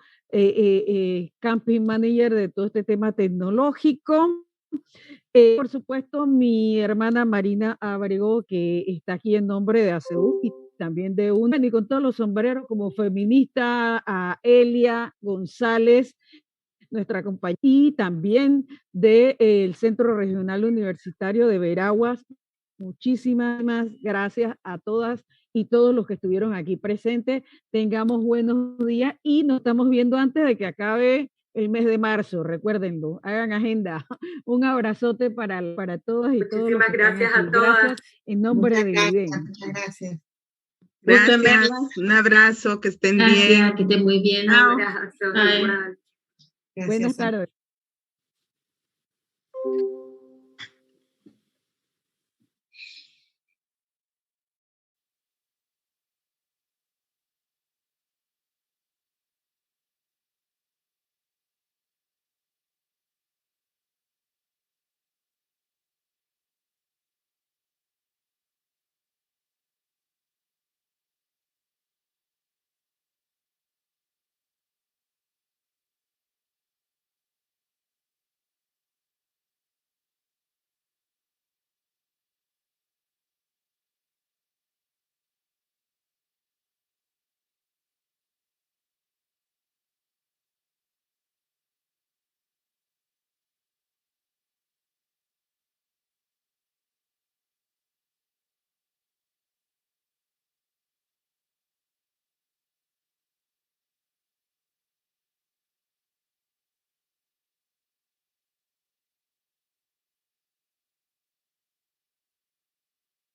camping manager de todo este tema tecnológico. Por supuesto, mi hermana Marina Abrego, que está aquí en nombre de ASEU y también de UNED, y con todos los sombreros como feminista, a Elia González, nuestra compañía, y también del Centro Regional Universitario de Veraguas. Muchísimas gracias a todas y todos los que estuvieron aquí presentes. Tengamos buenos días y nos estamos viendo antes de que acabe el mes de marzo, recuérdenlo, hagan agenda. Un abrazote para todas y todos. Muchísimas gracias a todas. Gracias en nombre de IDEM. Muchas gracias. Gracias, un abrazo, que estén bien. Que estén muy bien. Un abrazo. Buenas tardes.